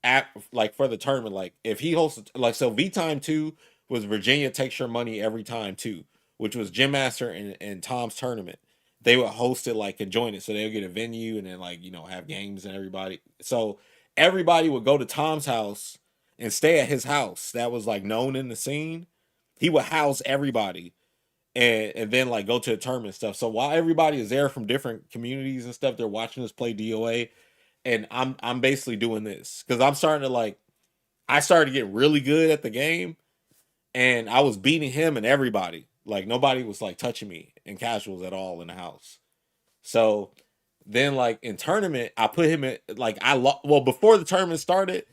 at like for the tournament. Like if he hosted, like, so V Time 2 was Virginia takes your money every time too, which was Jim Master and Tom's tournament. They would host it like and join it, so they would get a venue and then like have games and everybody. So everybody would go to Tom's house and stay at his house. That was like known in the scene. He would house everybody and then like go to the tournament and stuff. So while everybody is there from different communities and stuff, they're watching us play DOA, and I'm basically doing this because I'm starting to like I started to get really good at the game, and I was beating him and everybody. Like nobody was like touching me in casuals at all in the house. So then like in tournament, I put him in like well before the tournament started.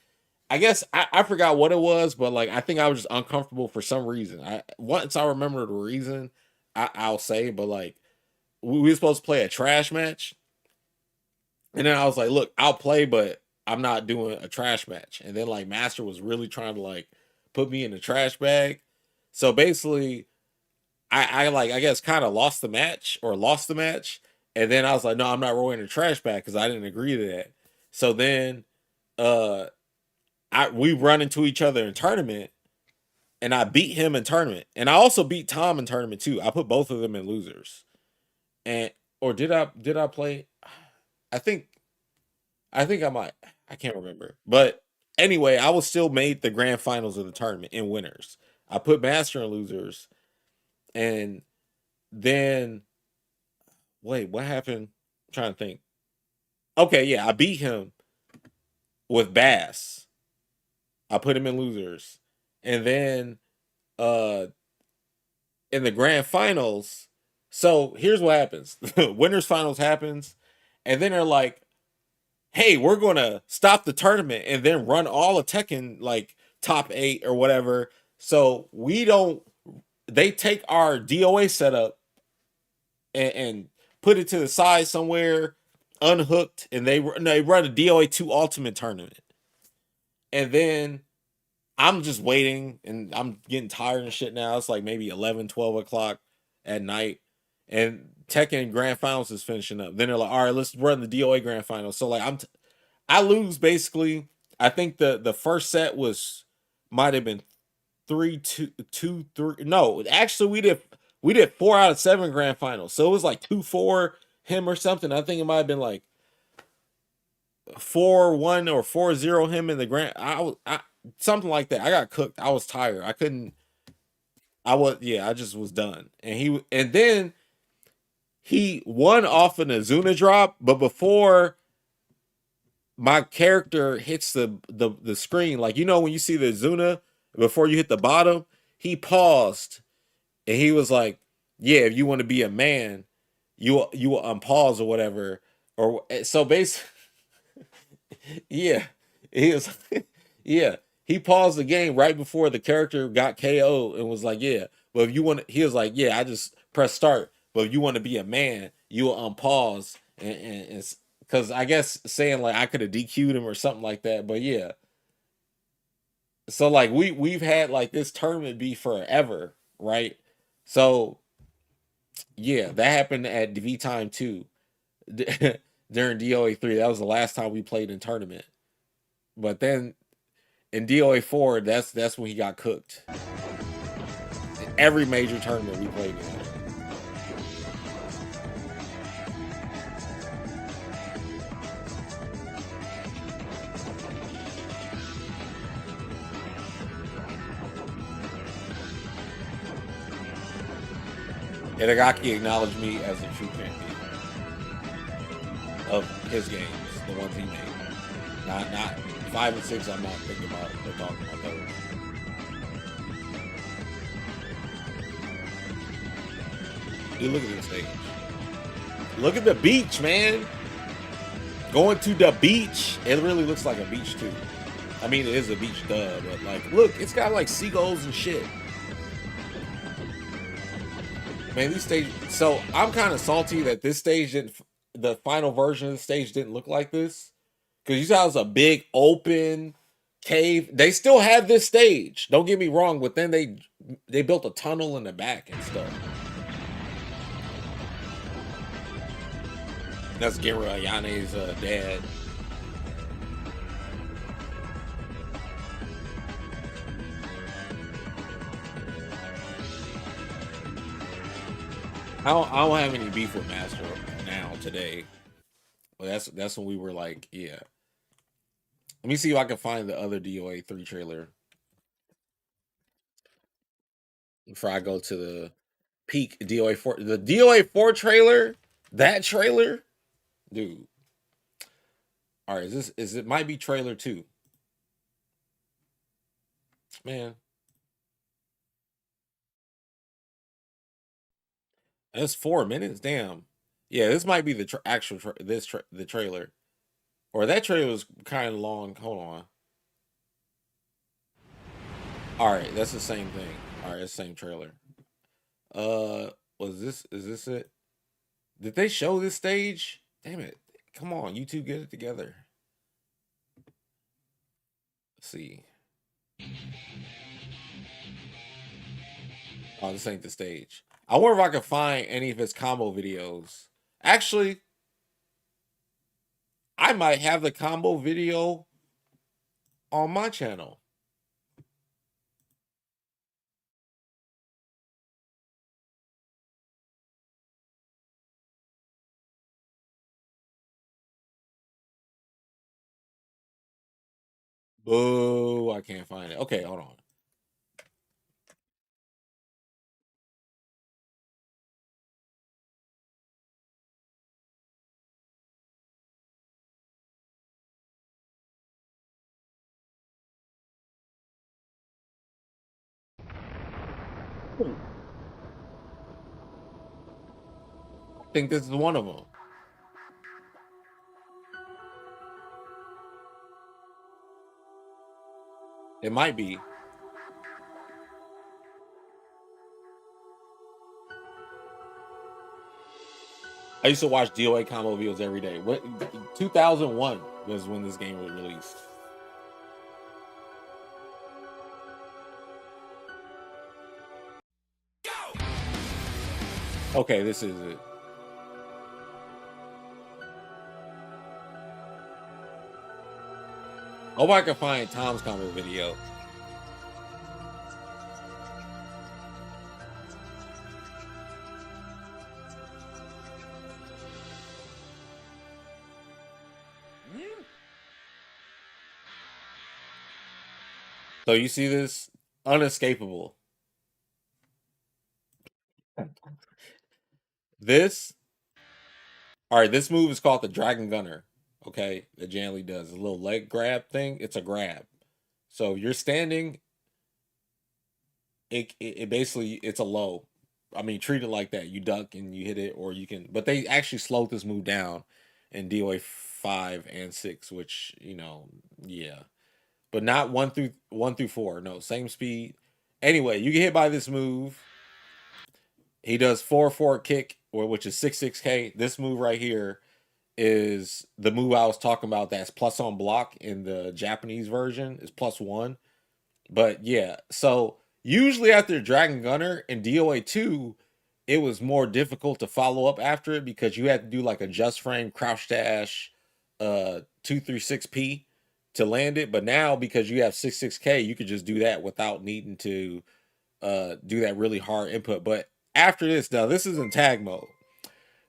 I guess I forgot what it was, but like I think I was just uncomfortable for some reason. Once I remember the reason, I'll say, but like we were supposed to play a trash match, and then I was like, look, I'll play, but I'm not doing a trash match. And then like Master was really trying to like put me in the trash bag. So basically, I guess kind of lost the match. And then I was like, no, I'm not rolling the trash bag because I didn't agree to that. So then uh we run into each other in tournament, and I beat him in tournament. And I also beat Tom in tournament too. I put both of them in losers. And or did I play? I think I might. I can't remember. But anyway, I was still made the grand finals of the tournament in winners. I put master in losers, and then wait, what happened? I'm trying to think. Okay, yeah, I beat him with Bass. I put him in losers, and then uh in the grand finals. So here's what happens: winners finals happens, and then they're like, hey, we're gonna stop the tournament and then run all of Tekken like top 8 or whatever. So we don't. They take our DOA setup and put it to the side somewhere, unhooked, and they run a DOA 2 Ultimate tournament. And then I'm just waiting, and I'm getting tired and shit now. It's like maybe 11, 12 o'clock at night, and Tekken Grand Finals is finishing up. Then they're like, all right, let's run the DOA Grand Finals. So like I lose basically. I think the first set was might have been 3-2, 2-3. No, actually we did 4 out of 7 grand finals. So it was like 2-4 him or something. I think it might have been like 4-1 or 4-0 him in the grand. I something like that. I got cooked. I was tired. I couldn't. I just was done. And then he won off an Azuna drop, but before my character hits the screen, like when you see the Zuna before you hit the bottom, he paused and he was like, "Yeah, if you want to be a man, you will unpause or whatever." Or so basically, yeah, he was, yeah, he paused the game right before the character got KO and was like, "Yeah, but if you want," he was like, "Yeah, I just press start, but if you want to be a man, you will unpause and because I guess saying like I could have DQ'd him or something like that. But yeah, so like we've had like this tournament be forever, right? So yeah, that happened at V Time too during DOA 3. That was the last time we played in tournament. But then in DOA 4, that's when he got cooked. every major tournament we played in. Itagaki acknowledged me as a true champion of his games, the ones he made. Not 5 and 6. I'm not thinking about or talking about those. Dude, look at this stage. Look at the beach, man. Going to the beach. It really looks like a beach too. I mean, it is a beach, duh. But like, look, it's got like seagulls and shit. Man, these stages. So I'm kind of salty that this stage didn't. The final version of the stage didn't look like this, because you saw it was a big open cave. They still have this stage. Don't get me wrong, but then they built a tunnel in the back and stuff. That's Gera Ayane's dad. I don't have any beef with Master now today. Well, that's when we were like, yeah. Let me see if I can find the other DOA 3 trailer before I go to the peak DOA 4. The DOA 4 trailer, that trailer, dude. All right, is it might be trailer 2. Man, that's 4 minutes. Damn. Yeah, this might be the actual the trailer. Or that trailer was kind of long. Hold on. All right, that's the same thing. All right, it's the same trailer. Was this? Is this it? Did they show this stage? Damn it! Come on, you two, get it together. Let's see. Oh, this ain't the stage. I wonder if I can find any of his combo videos. Actually, I might have the combo video on my channel. Boo, I can't find it. Okay, hold on. I think this is one of them. It might be. I used to watch DOA combo videos every day. What 2001 was when this game was released. Okay, this is it. Hope I can find Tom's combo video. So you see this? Unescapable. This, all right, this move is called the Dragon Gunner. Okay, that Janley does a little leg grab thing. It's a grab. So you're standing. It basically it's a low. I mean, treat it like that. You duck and you hit it, or you can. But they actually slowed this move down in DOA 5 and 6, which yeah, but not 1 through 4. No, same speed. Anyway, you get hit by this move. He does 4-4 kick, which is 6-6K. This move right here is the move I was talking about. That's plus on block in the Japanese version is +1. But yeah, so usually after Dragon Gunner in DOA 2, it was more difficult to follow up after it because you had to do like a just frame crouch dash 236p to land it. But now because you have 6-6K, you could just do that without needing to do that really hard input. But after this, now this is in tag mode.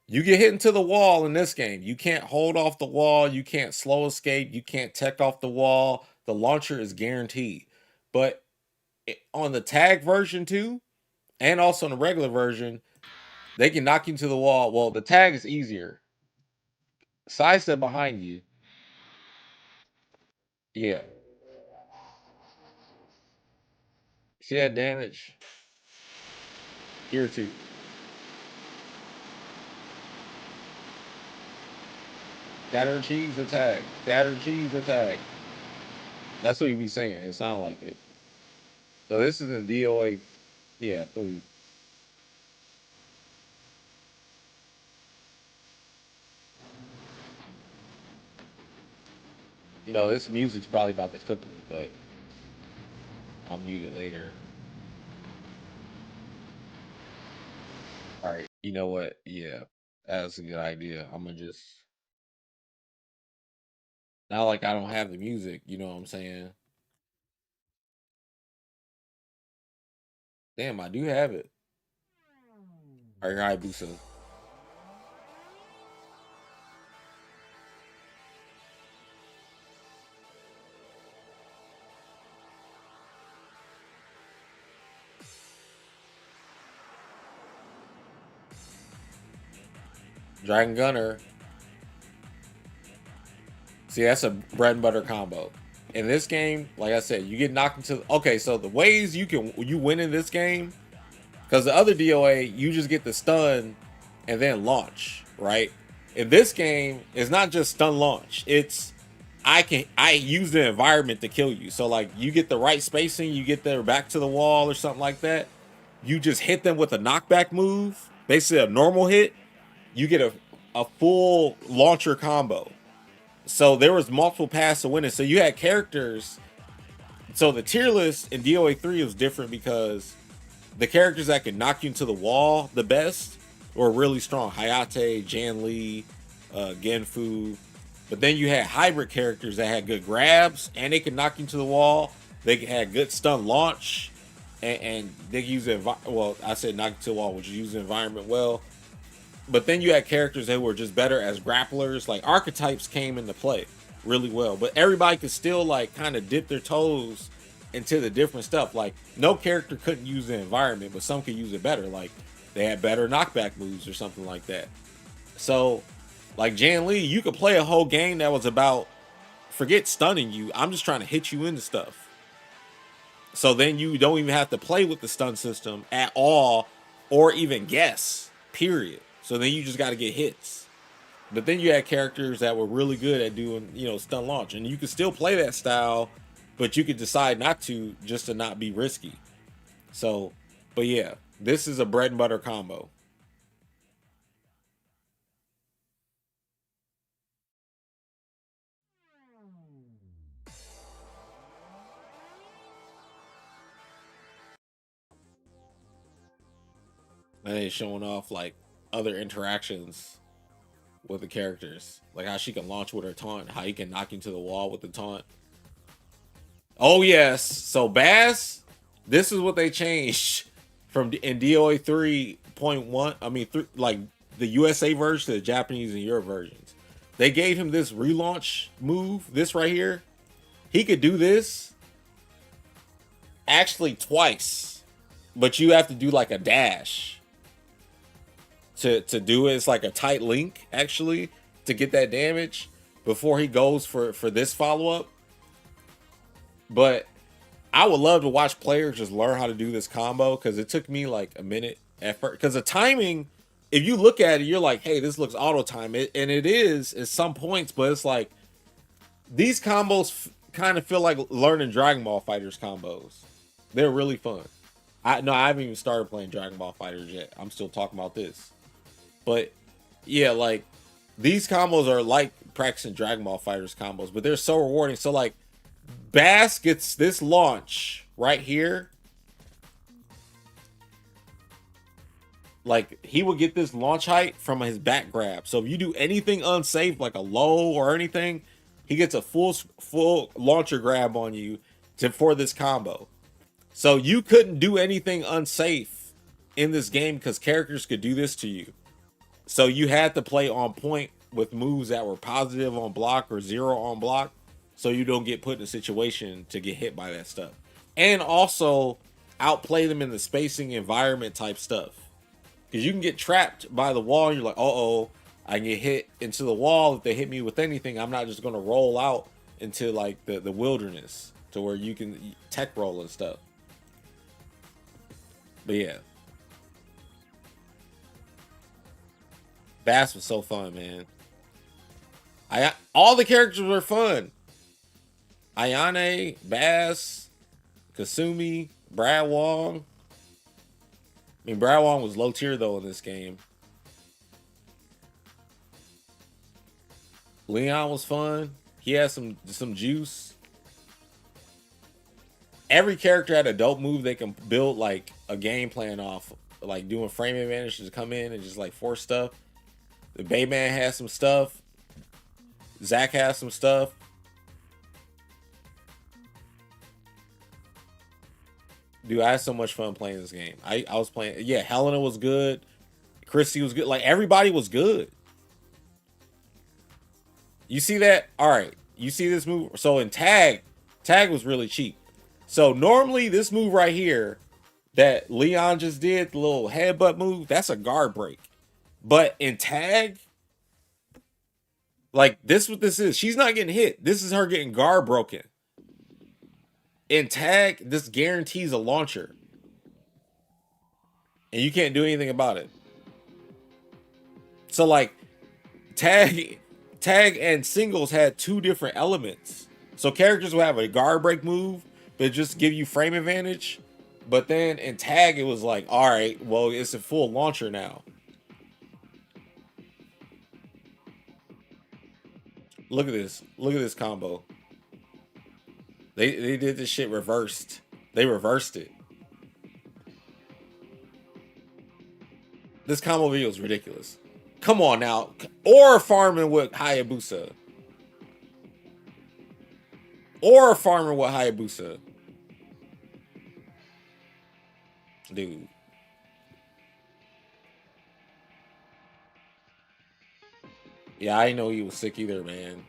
You get hit into the wall in this game. You can't hold off the wall. You can't slow escape. You can't tech off the wall. The launcher is guaranteed. But on the tag version too, and also in the regular version, they can knock you into the wall. Well, the tag is easier. Sidestep behind you. Yeah. See that damage? Here too. Scatter cheese attack. Scatter cheese attack. That's what you be saying. It sounds like it. So this is in DOA. Yeah. You know, this music's probably about to cook me, but I'll mute it later. All right. You know what? Yeah. That's a good idea. I'm gonna just not like I don't have the music, you know what I'm saying? Damn, I do have it. All right, Busa. Dragon Gunner. See, that's a bread and butter combo. In this game, like I said, you get knocked into. Okay, so the ways you win in this game, because the other DOA you just get the stun and then launch, right? In this game, it's not just stun launch. It's I use the environment to kill you. So like you get the right spacing, you get their back to the wall or something like that. You just hit them with a knockback move, basically a normal hit. You get a full launcher combo. So there was multiple paths to winning. So you had characters. So the tier list in DOA 3 was different because the characters that could knock you into the wall the best were really strong. Hayate, Jan Lee, Genfu. But then you had hybrid characters that had good grabs and they could knock you into the wall. They had good stun launch and they use it. Well, I said knock you to the wall, which use the environment well. But then you had characters that were just better as grapplers. Like archetypes came into play really well. But everybody could still like kind of dip their toes into the different stuff. Like no character couldn't use the environment, but some could use it better. Like they had better knockback moves or something like that. So like Jan Lee, you could play a whole game that was about forget stunning you. I'm just trying to hit you into stuff. So then you don't even have to play with the stun system at all or even guess, period. So then you just got to get hits. But then you had characters that were really good at doing, stun launch. And you could still play that style, but you could decide not to just to not be risky. So, but yeah, this is a bread and butter combo. And it's showing off like other interactions with the characters. Like how she can launch with her taunt, how you can knock into the wall with the taunt. Oh yes. So Bass, this is what they changed from in DOA 3.1. I mean, like the USA version to the Japanese and Europe versions. They gave him this relaunch move, this right here. He could do this actually twice, but you have to do like a dash to do it. It's like a tight link actually to get that damage before he goes for this follow up. But I would love to watch players just learn how to do this combo because it took me like a minute at first. Because the timing, if you look at it, you're like, hey, this looks auto time. And it is at some points, but it's like these combos kind of feel like learning Dragon Ball Fighters combos. They're really fun. I haven't even started playing Dragon Ball Fighters yet. I'm still talking about this. But yeah, like these combos are like practicing Dragon Ball Fighters combos, but they're so rewarding. So like Bass gets this launch right here. Like he would get this launch height from his back grab. So if you do anything unsafe, like a low or anything, he gets a full launcher grab on you for this combo. So you couldn't do anything unsafe in this game because characters could do this to you. So you had to play on point with moves that were positive on block or zero on block, so you don't get put in a situation to get hit by that stuff. And also outplay them in the spacing environment type stuff. Because you can get trapped by the wall and you're like, oh, I can get hit into the wall. If they hit me with anything, I'm not just going to roll out into like the wilderness to where you can tech roll and stuff. But yeah, Bass was so fun, man. All the characters were fun. Ayane, Bass, Kasumi, Brad Wong. I mean, Brad Wong was low tier though in this game. Leon was fun. He had some juice. Every character had a dope move they can build like a game plan off, like doing frame advantage to come in and just like force stuff. The Bayman has some stuff. Zach has some stuff. Dude, I had so much fun playing this game. I was playing. Yeah, Helena was good. Christy was good. Like everybody was good. You see that? All right. You see this move? So in tag was really cheap. So normally this move right here that Leon just did, the little headbutt move, that's a guard break. But in tag, like this what this is. She's not getting hit. This is her getting guard broken. In tag, this guarantees a launcher. And you can't do anything about it. So like tag and singles had two different elements. So characters will have a guard break move, but just give you frame advantage. But then in tag, it was like, all right, well, it's a full launcher now. Look at this. Look at this combo. They did this shit reversed. They reversed it. This combo video is ridiculous. Come on now. Or farming with Hayabusa. Or farming with Hayabusa. Dude. Yeah, I didn't know he was sick either, man.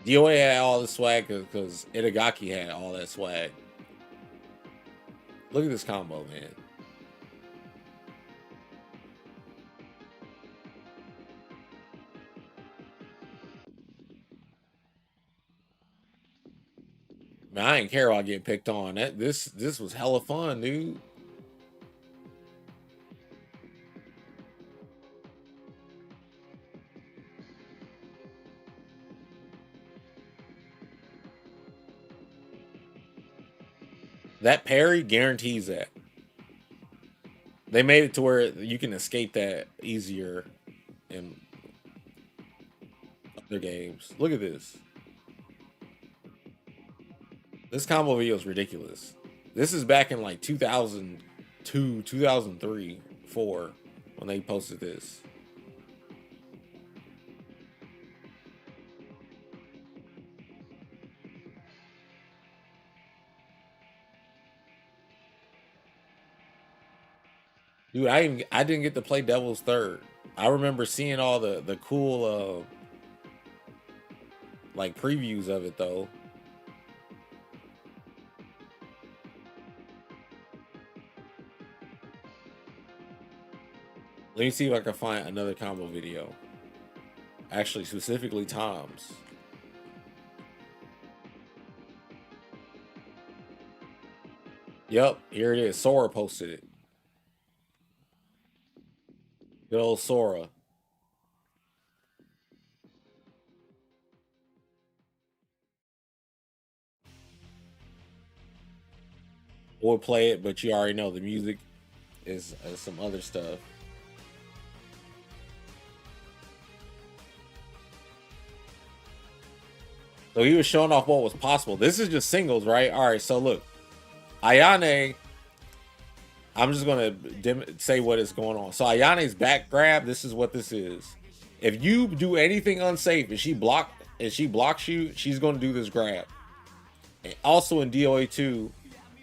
DOA had all the swag because Itagaki had all that swag. Look at this combo, man. Man, I didn't care about getting picked on. This was hella fun, dude. That parry guarantees that. They made it to where you can escape that easier in other games. Look at this. This combo video is ridiculous. This is back in like 2002, 2003, 4 when they posted this. Dude, I didn't get to play Devil's Third. I remember seeing all the cool like previews of it though. Let me see if I can find another combo video. Actually, specifically Tom's. Yep, here it is. Sora posted it. Good old Sora. We'll play it, but you already know the music is some other stuff. So he was showing off what was possible. This is just singles, right? All right, so look. Ayane I'm just gonna say what is going on. So Ayane's back grab. This is what this is. If you do anything unsafe and she blocks you, she's gonna do this grab. And also in DOA 2,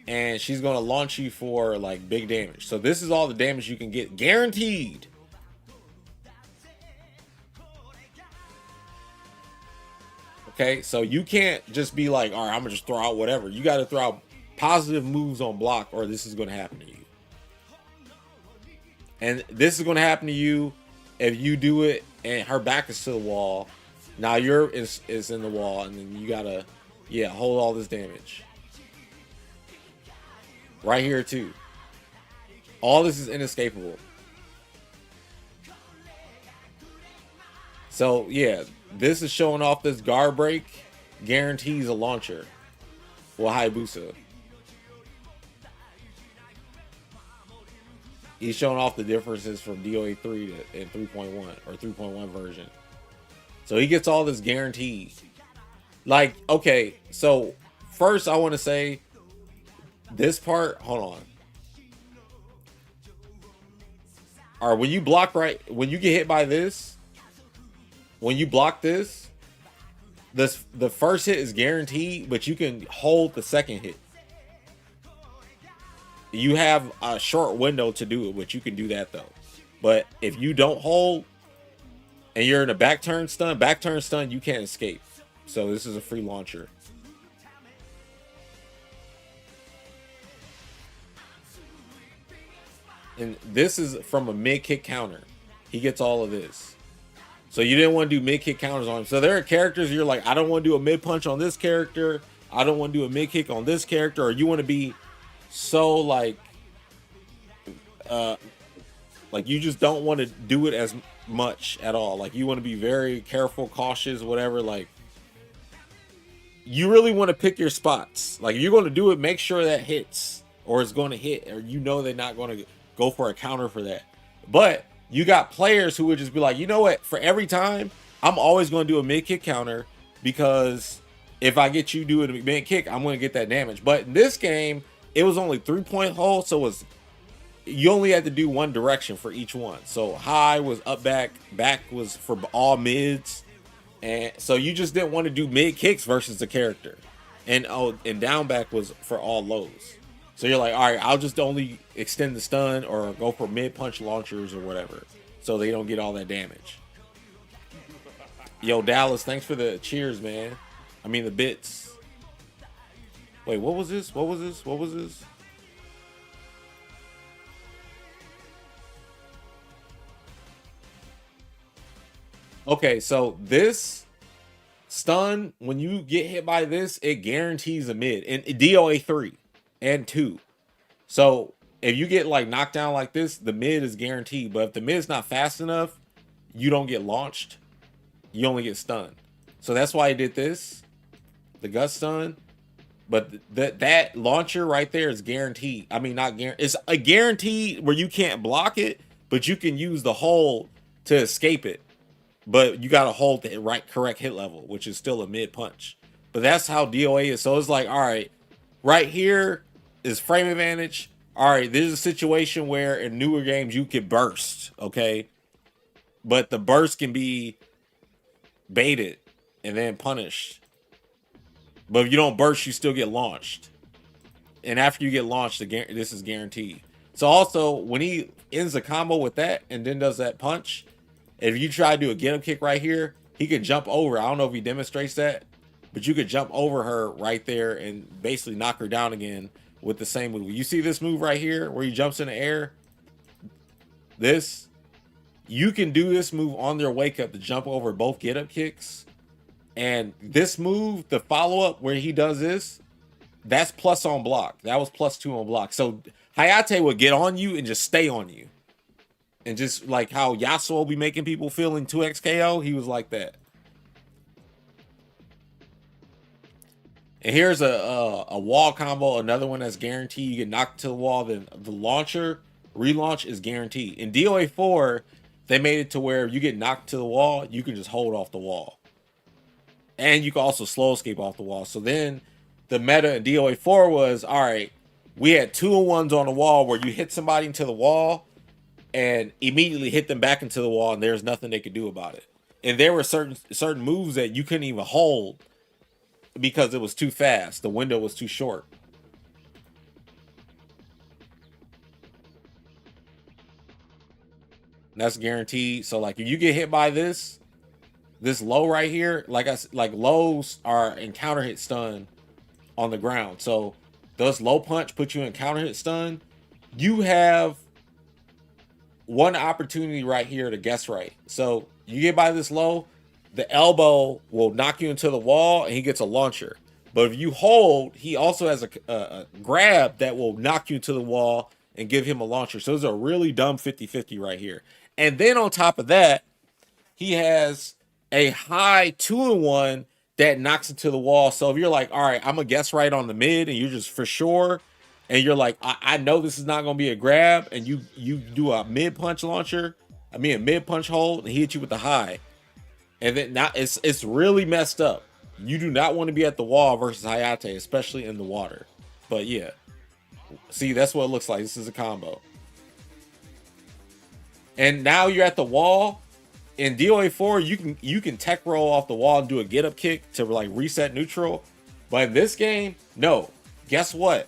and she's gonna launch you for like big damage. So this is all the damage you can get, guaranteed. Okay, so you can't just be like, all right, I'm gonna just throw out whatever. You got to throw out positive moves on block, or this is gonna happen to you. And this is gonna happen to you if you do it and her back is to the wall. Now you're is in the wall, and then you gotta, yeah, hold all this damage. Right here too. All this is inescapable. So yeah, this is showing off this guard break guarantees a launcher. Well, Hayabusa. He's showing off the differences from DOA 3 to and 3.1 or 3.1 version. So he gets all this guaranteed. Like, okay, so first I want to say this part, hold on. All right, when you block right, when you get hit by this, when you block this, the first hit is guaranteed, but you can hold the second hit. You have a short window to do it, but you can do that though. But if you don't hold and you're in a back turn stun, you can't escape. So this is a free launcher. And this is from a mid kick counter. He gets all of this. So you didn't want to do mid kick counters on him. So there are characters you're like, I don't want to do a mid punch on this character. I don't want to do a mid kick on this character. Or you want to be so like you just don't want to do it as much at all. Like you want to be very careful, cautious, whatever. Like you really want to pick your spots. Like if you're going to do it, make sure that hits or it's going to hit, or you know they're not going to go for a counter for that. But you got players who would just be like, you know what? For every time, I'm always going to do a mid kick counter, because if I get you doing a mid kick, I'm going to get that damage. But in this game, it was only 3-point hold, so you only had to do one direction for each one. So high was up, back was for all mids, and so you just didn't want to do mid kicks versus the character, and down back was for all lows. So you're like, all right, I'll just only extend the stun or go for mid punch launchers or whatever, so they don't get all that damage. Yo, Dallas, thanks for the cheers, man. I mean the bits. Wait, what was this? What was this? What was this? Okay, so this stun, when you get hit by this, it guarantees a mid in DOA 3 and 2. So if you get like knocked down like this, the mid is guaranteed. But if the mid's not fast enough, you don't get launched. You only get stunned. So that's why I did this, the gut stun. But that launcher right there is guaranteed. I mean, not guaranteed. It's a guarantee where you can't block it, but you can use the hold to escape it. But you got to hold the correct hit level, which is still a mid punch. But that's how DOA is. So it's like, all right, right here is frame advantage. All right, there's a situation where in newer games you could burst, okay? But the burst can be baited and then punished. But if you don't burst, you still get launched. And after you get launched, this is guaranteed. So also, when he ends the combo with that and then does that punch, if you try to do a get-up kick right here, he could jump over. I don't know if he demonstrates that, but you could jump over her right there and basically knock her down again with the same move. You see this move right here where he jumps in the air? This, you can do this move on their wake up to jump over both get-up kicks. And this move, the follow-up where he does this, that's plus on block. That was +2 on block. So Hayate would get on you and just stay on you. And just like how Yasuo be making people feel in 2x KO, he was like that. And here's a wall combo, another one that's guaranteed. You get knocked to the wall, then the launcher, relaunch is guaranteed. In DOA 4, they made it to where you get knocked to the wall, you can just hold off the wall. And you can also slow escape off the wall. So then the meta in DOA 4 was, all right, we had 2-in-1s on the wall where you hit somebody into the wall and immediately hit them back into the wall, and there's nothing they could do about it. And there were certain moves that you couldn't even hold because it was too fast. The window was too short. That's guaranteed. So like if you get hit by this low right here, like lows are in counter hit stun on the ground. So does low punch put you in counter hit stun? You have one opportunity right here to guess right. So you get by this low, the elbow will knock you into the wall and he gets a launcher. But if you hold, he also has a grab that will knock you into the wall and give him a launcher. So it's a really dumb 50-50 right here. And then on top of that, he has a high 2-in-1 that knocks into the wall. So if you're like, all right, I'm going to guess right on the mid and you're just for sure, and you're like, I know this is not going to be a grab, and you do a mid punch launcher, a mid punch hold, and he hits you with the high. And then now it's really messed up. You do not want to be at the wall versus Hayate, especially in the water. But yeah, see, that's what it looks like. This is a combo. And now you're at the wall. In DOA 4, you can tech roll off the wall and do a get up kick to like reset neutral. But in this game, no. Guess what?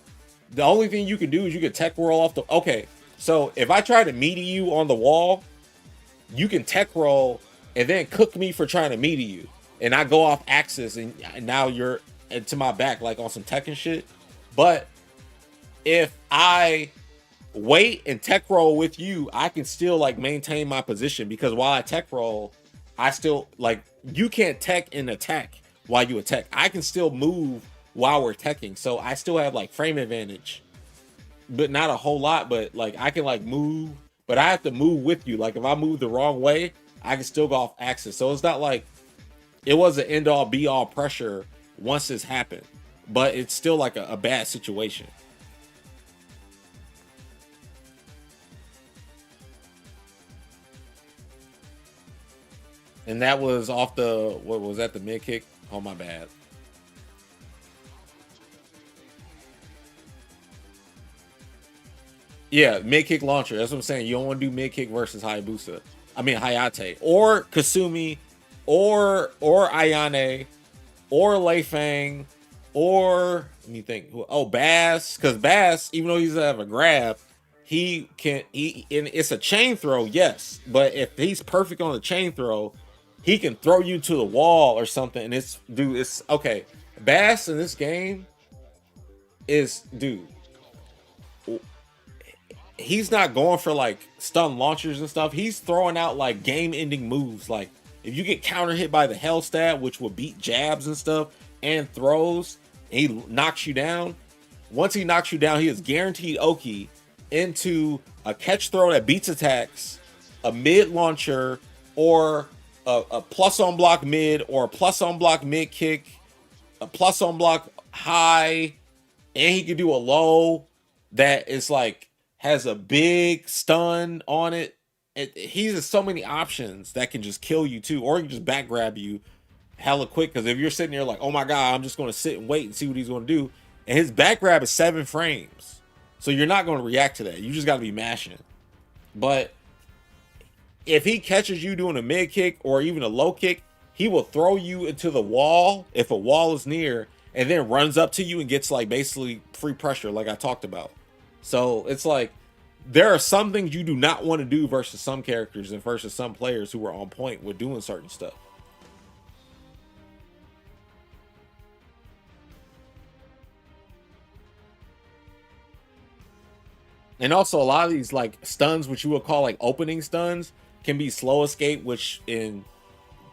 The only thing you can do is you can tech roll off the. Okay, so if I try to meaty you on the wall, you can tech roll and then cook me for trying to meaty you, and I go off axis, and now you're into my back like on some Tekken shit. But if I wait and tech roll with you, I can still like maintain my position, because while I tech roll, I still like, you can't tech and attack while you attack. I can still move while we're teching, so I still have like frame advantage, but not a whole lot. But like I can like move, but I have to move with you. Like if I move the wrong way, I can still go off axis. So it's not like it was an end all be all pressure once this happened, but it's still like a bad situation. And that was off the, what was that, the mid kick? Oh, my bad. Yeah, mid kick launcher. That's what I'm saying. You don't want to do mid kick versus Hayabusa. I mean Hayate or Kasumi or Ayane or Leifang or, let me think. Oh, Bass, because Bass, even though he doesn't have a grab, he can. And it's a chain throw, yes, but if he's perfect on the chain throw, he can throw you to the wall or something. And it's okay. Bass in this game is, dude, he's not going for like stun launchers and stuff. He's throwing out like game-ending moves. Like if you get counter hit by the Hell Stab, which will beat jabs and stuff, and throws, and he knocks you down. Once he knocks you down, he is guaranteed Oki into a catch throw that beats attacks, a mid launcher, or a plus on block mid, or a plus on block mid kick, a plus on block high, and he can do a low that is like has a big stun on it. He has so many options that can just kill you too, or he can just back grab you hella quick. Because if you're sitting there like, oh my god, I'm just going to sit and wait and see what he's going to do, and his back grab is 7 frames, so you're not going to react to that. You just got to be mashing. But if he catches you doing a mid kick or even a low kick, he will throw you into the wall if a wall is near, and then runs up to you and gets like basically free pressure, like I talked about. So it's like there are some things you do not want to do versus some characters and versus some players who are on point with doing certain stuff. And also a lot of these like stuns, which you would call like opening stuns, can be slow escape, which in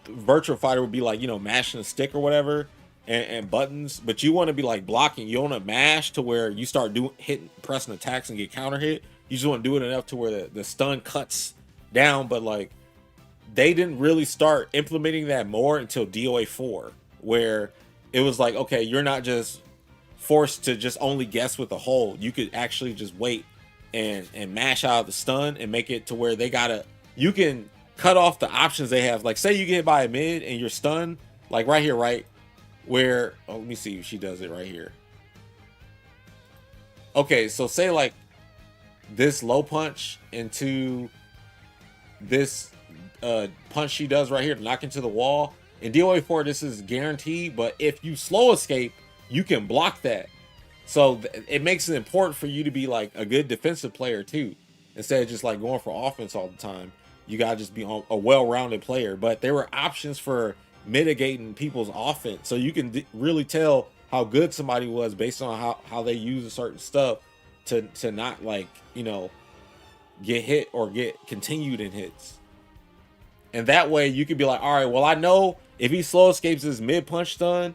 Virtual Fighter would be like, you know, mashing a stick or whatever, and buttons. But you want to be like blocking. You want to mash to where you start doing hitting, pressing attacks and get counter hit. You just want to do it enough to where the stun cuts down. But like they didn't really start implementing that more until DOA 4, where it was like, okay, you're not just forced to just only guess with a hold. You could actually just wait and mash out the stun and make it to where they gotta, you can cut off the options they have. Like say you get hit by a mid and you're stunned, like right here, right where, oh, let me see if she does it right here. okay, so say like this low punch into this punch she does right here to knock into the wall. In DOA 4, this is guaranteed, but if you slow escape, you can block that. So it makes it important for you to be like a good defensive player too, instead of just like going for offense all the time. You gotta just be a well-rounded player. But there were options for mitigating people's offense, so you can really tell how good somebody was based on how they use a certain stuff to not like get hit or get continued in hits. And that way you could be like, all right, well, I know if he slow escapes his mid punch stun,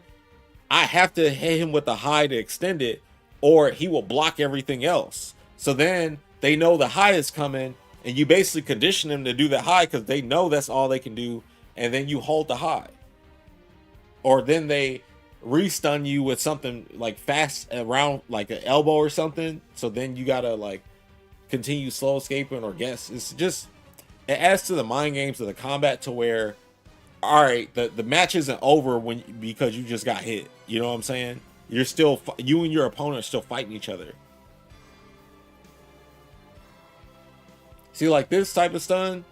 I have to hit him with the high to extend it, or he will block everything else. So then they know the high is coming, and you basically condition them to do the high because they know that's all they can do, and then you hold the high. Or then they re-stun you with something like fast around like an elbow or something. So then you gotta like continue slow escaping or guess. It's just, it adds to the mind games of the combat to where, all right, the match isn't over because you just got hit. You know what I'm saying? You're still, you and your opponent are still fighting each other. See, like this type of stun,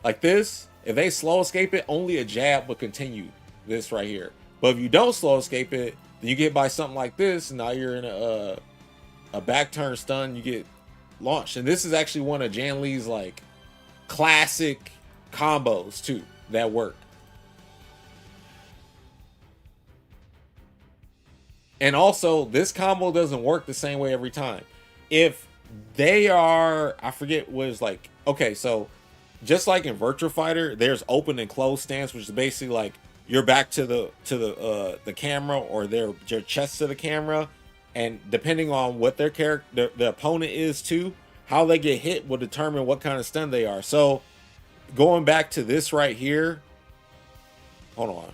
like this, if they slow escape it, only a jab will continue this right here. But if you don't slow escape it, then you get by something like this, and now you're in a back turn stun, you get launched. And this is actually one of Jan Lee's like classic combos too that work. And also, this combo doesn't work the same way every time. If they are, I forget what it's like. Okay, so just like in Virtua Fighter, there's open and closed stance, which is basically like your back to the camera, or their chest to the camera, and depending on what their character, the opponent is too, how they get hit will determine what kind of stun they are. So going back to this right here, hold on,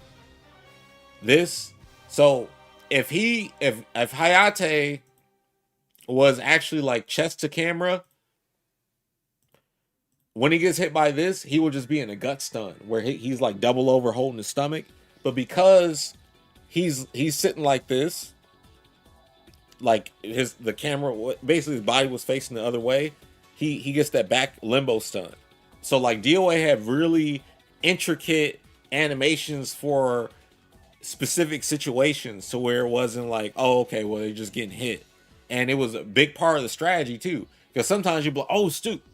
this. So if Hayate was actually like chest to camera, when he gets hit by this, he will just be in a gut stun where he's like double over holding his stomach. But because he's sitting like this, like the camera, basically his body was facing the other way, he gets that back limbo stun. So like DOA had really intricate animations for specific situations to where it wasn't like, oh, okay, well, they're just getting hit. And it was a big part of the strategy too, because sometimes you'd be like, oh,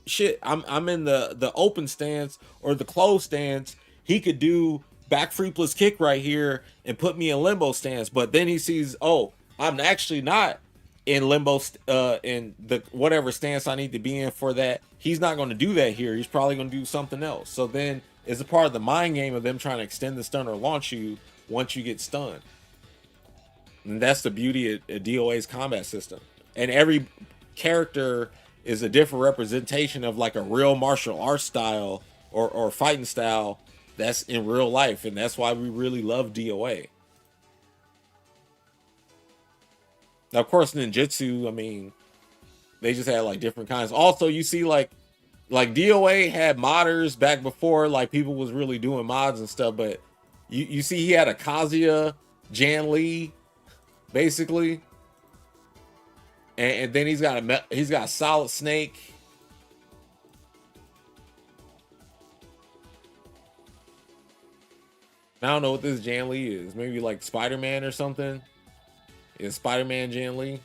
shit, I'm in the open stance or the closed stance. He could do back free plus kick right here and put me in limbo stance. But then he sees, oh, I'm actually not in limbo in the whatever stance I need to be in for that. He's not going to do that here. He's probably going to do something else. So then it's a part of the mind game of them trying to extend the stun or launch you once you get stunned. And that's the beauty of DOA's combat system. And every character is a different representation of like a real martial arts style or fighting style that's in real life. And that's why we really love DOA. Now, of course, ninjutsu, I mean, they just had like different kinds. Also, you see like DOA had modders back before like people was really doing mods and stuff, but you see he had a Kazuya Jan Lee basically, and then he's got a Solid Snake. I don't know what this Jan Lee is. Maybe like Spider-Man or something. Is Spider-Man Jan Lee?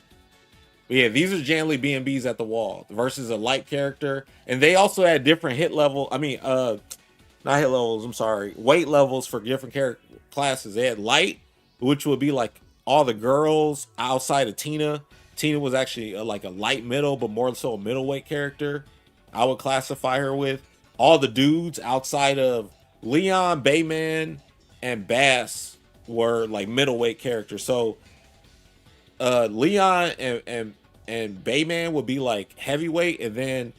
But yeah, these are Jan Lee BNBs at the wall versus a light character. And they also had different hit level. I mean, not hit levels, I'm sorry. Weight levels for different character classes. They had light, which would be like all the girls outside of Tina. Tina was actually like a light middle, but more so a middleweight character. I would classify her with. All the dudes outside of Leon, Bayman, and Bass were like middleweight characters. So Leon and Bayman would be like heavyweight, and then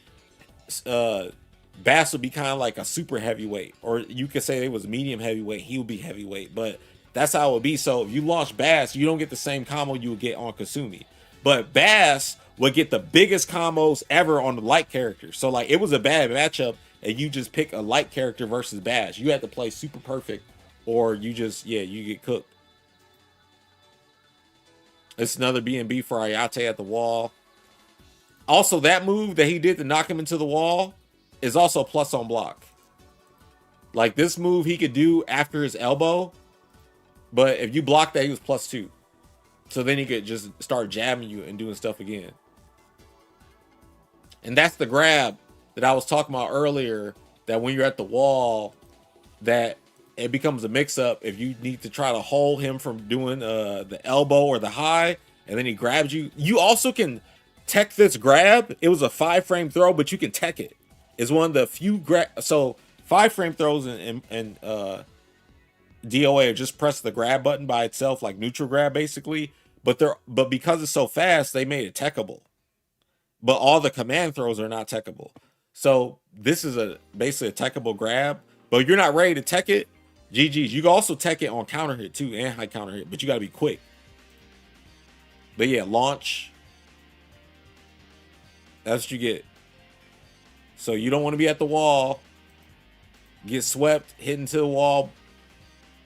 Bass would be kind of like a super heavyweight, or you could say it was medium heavyweight. He would be heavyweight, but that's how it would be. So if you launch Bass, you don't get the same combo you would get on Kasumi, but Bass would get the biggest combos ever on the light character. So like it was a bad matchup, and you just pick a light character versus Bass. You had to play super perfect, or you just you get cooked. It's another B&B for Ayate at the wall. Also, that move that he did to knock him into the wall is also plus on block. Like this move he could do after his elbow, but if you block that, he was +2. So then he could just start jabbing you and doing stuff again. And that's the grab that I was talking about earlier, that when you're at the wall, that it becomes a mix-up if you need to try to hold him from doing the elbow or the high, and then he grabs you. You also can tech this grab. It was a 5-frame throw, but you can tech it. It's one of the few so 5-frame throws in DOA are just press the grab button by itself, like neutral grab basically. But because it's so fast, they made it techable. But all the command throws are not techable. So this is basically a techable grab. But if you're not ready to tech it, GG's. You can also tech it on counter hit too, and high counter hit, but you gotta be quick. But yeah, launch. That's what you get. So you don't want to be at the wall, get swept, hit into the wall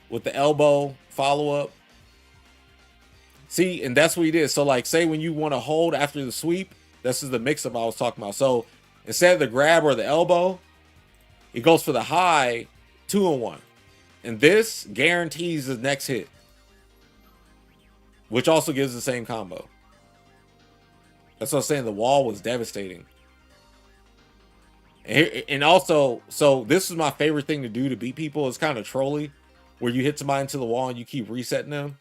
with the elbow, follow up. See, and that's what he did. So like, say when you want to hold after the sweep, this is the mix-up I was talking about. So instead of the grab or the elbow, it goes for the high 2-in-1. And this guarantees the next hit, which also gives the same combo. That's what I'm saying. The wall was devastating. And also, so this is my favorite thing to do to beat people. It's kind of trolly, where you hit somebody into the wall and you keep resetting them.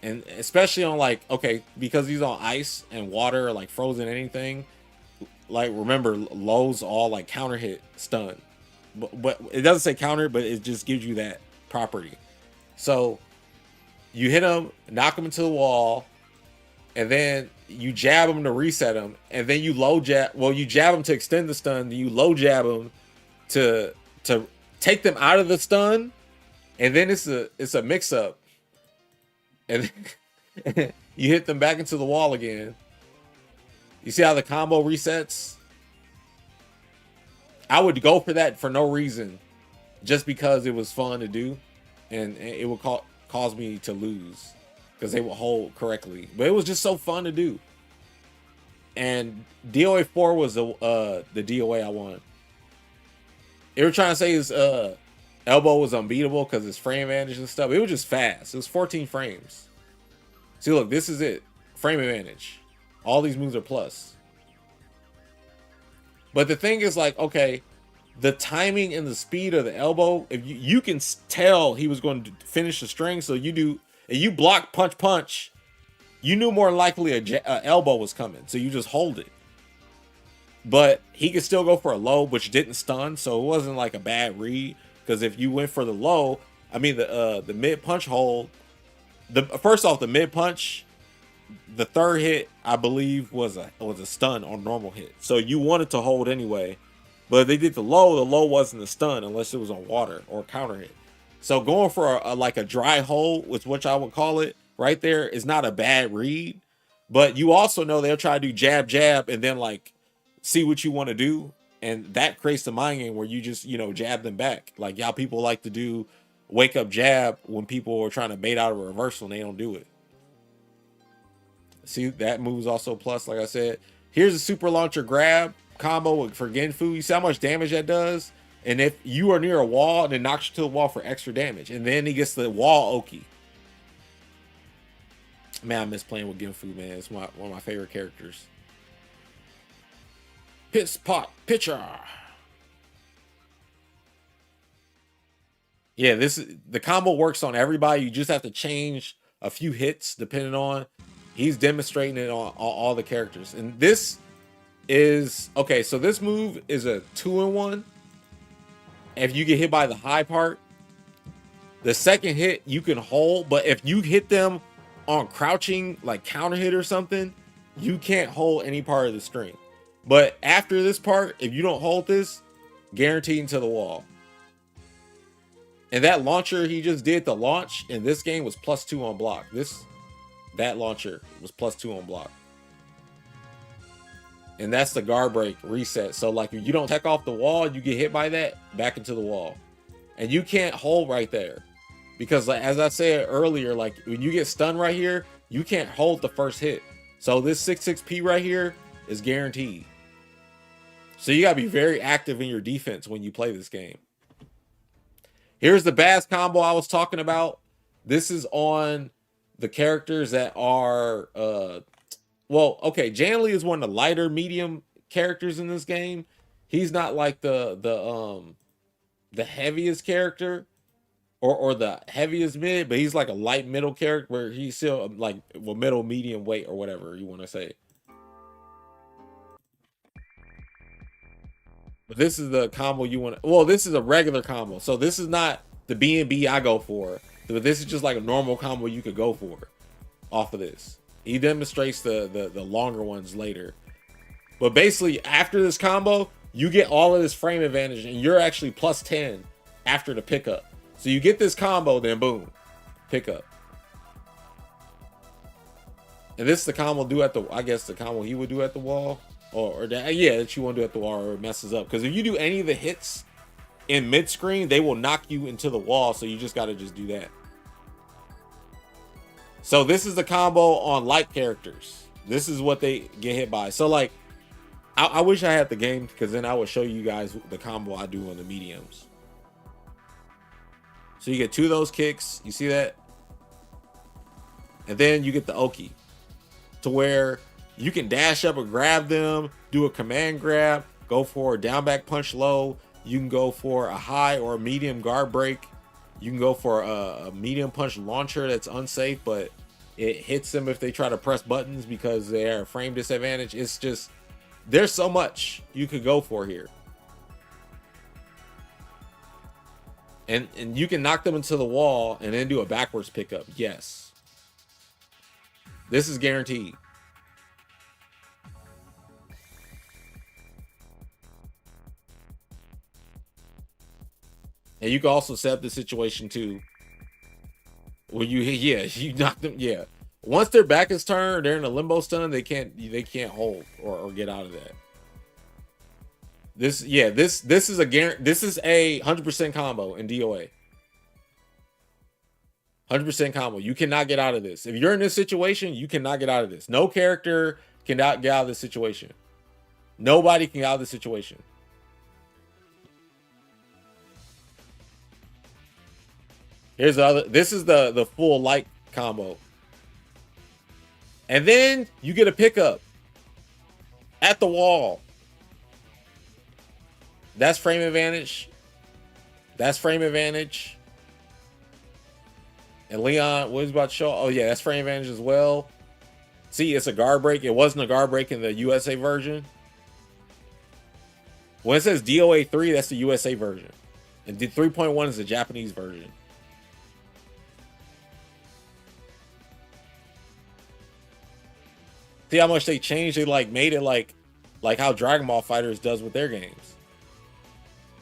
And especially on like, okay, because he's on ice and water, like frozen anything, like remember, lows all like counter hit stun. But it doesn't say counter, but it just gives you that property. So you hit him, knock him into the wall, and then you jab him to reset him, and then you low jab. Well, you jab him to extend the stun, then you low jab him to take them out of the stun, and then it's a mix up, and you hit them back into the wall again. You see how the combo resets? I would go for that for no reason, just because it was fun to do, and it would cause me to lose because they would hold correctly. But it was just so fun to do. And DOA 4 was the DOA I won. They were trying to say his elbow was unbeatable because his frame advantage and stuff. It was just fast. It was 14 frames. See, look, this is it. Frame advantage. All these moves are plus. But the thing is, like, okay, the timing and the speed of the elbow, if you can tell he was going to finish the string, so you block punch, you knew more likely a elbow was coming, so you just hold it. But he could still go for a low, which didn't stun, so it wasn't like a bad read. Because if you went for the low, I mean the mid punch hold, first off the mid punch, the third hit I believe was a stun on normal hit, so you wanted to hold anyway. But if they did the low wasn't a stun unless it was on water or counter hit. So going for like a dry hold, which I would call it right there, is not a bad read. But you also know they'll try to do jab and then like see what you want to do, and that creates the mind game where you just jab them back, like y'all people like to do wake up jab when people are trying to bait out a reversal and they don't do it. See, that move is also plus, like I said. Here's a super launcher grab combo for Genfu. You see how much damage that does? And if you are near a wall, and it knocks you to the wall for extra damage, and then he gets the wall Oki. Man, I miss playing with Genfu, man. It's one of my favorite characters. Piss pot pitcher. Yeah, the combo works on everybody. You just have to change a few hits depending on. He's demonstrating it on all the characters. And this is okay. So this move is a 2-in-1. If you get hit by the high part, the second hit you can hold. But if you hit them on crouching, like counter hit or something, you can't hold any part of the string. But after this part, if you don't hold this, guaranteed into the wall. And that launcher he just did, the launch in this game was +2 on block. That launcher was +2 on block. And that's the guard break reset. So like if you don't tech off the wall, you get hit by that, back into the wall. And you can't hold right there. because like, as I said earlier, like when you get stunned right here, you can't hold the first hit. So this 6-6P right here is guaranteed. So you gotta be very active in your defense when you play this game. Here's the Baz combo I was talking about. This is on the characters that are well, okay, Janley is one of the lighter medium characters in this game. He's not like the heaviest character or the heaviest mid, but he's like a light middle character where he's still like well, middle medium weight or whatever you want to say. But this is the combo you want to, well, this is a regular combo. So this is not the B&B I go for. But this is just like a normal combo you could go for off of this. He demonstrates the longer ones later. But basically, after this combo, you get all of this frame advantage, and you're actually plus 10 after the pickup. So you get this combo, then boom, pickup. And this is the combo do at the, I guess the combo he would do at the wall. Or that, yeah, that you want to do at the wall or it messes up. Because if you do any of the hits in mid-screen, they will knock you into the wall, so you just got to just do that. So this is the combo on light characters. This is what they get hit by. So like, I wish I had the game because then I would show you guys the combo I do on the mediums. So you get 2 of those kicks. You see that? And then you get the Oki. To where you can dash up and grab them, do a command grab, go for a down back punch low. You can go for a high or a medium guard break. You can go for a medium punch launcher that's unsafe, but it hits them if they try to press buttons because they're frame disadvantage. It's just, there's so much you could go for here. And you can knock them into the wall and then do a backwards pickup. Yes. This is guaranteed. And you can also set up the situation too. Where you knock them, yeah. Once their back is turned, they're in a limbo stun, they can't hold or get out of that. This is a guarantee. This is a 100% combo in DOA. 100% combo. You cannot get out of this. If you're in this situation, you cannot get out of this. No character cannot get out of this situation. Nobody can get out of this situation. Here's the other. This is the full light combo. And then you get a pickup at the wall. That's frame advantage. That's frame advantage. And Leon, what he's about to show? Oh yeah, that's frame advantage as well. See, it's a guard break. It wasn't a guard break in the USA version. When it says DOA 3, that's the USA version. And 3.1 is the Japanese version. See how much they changed? They like made it like how Dragon Ball Fighters does with their games.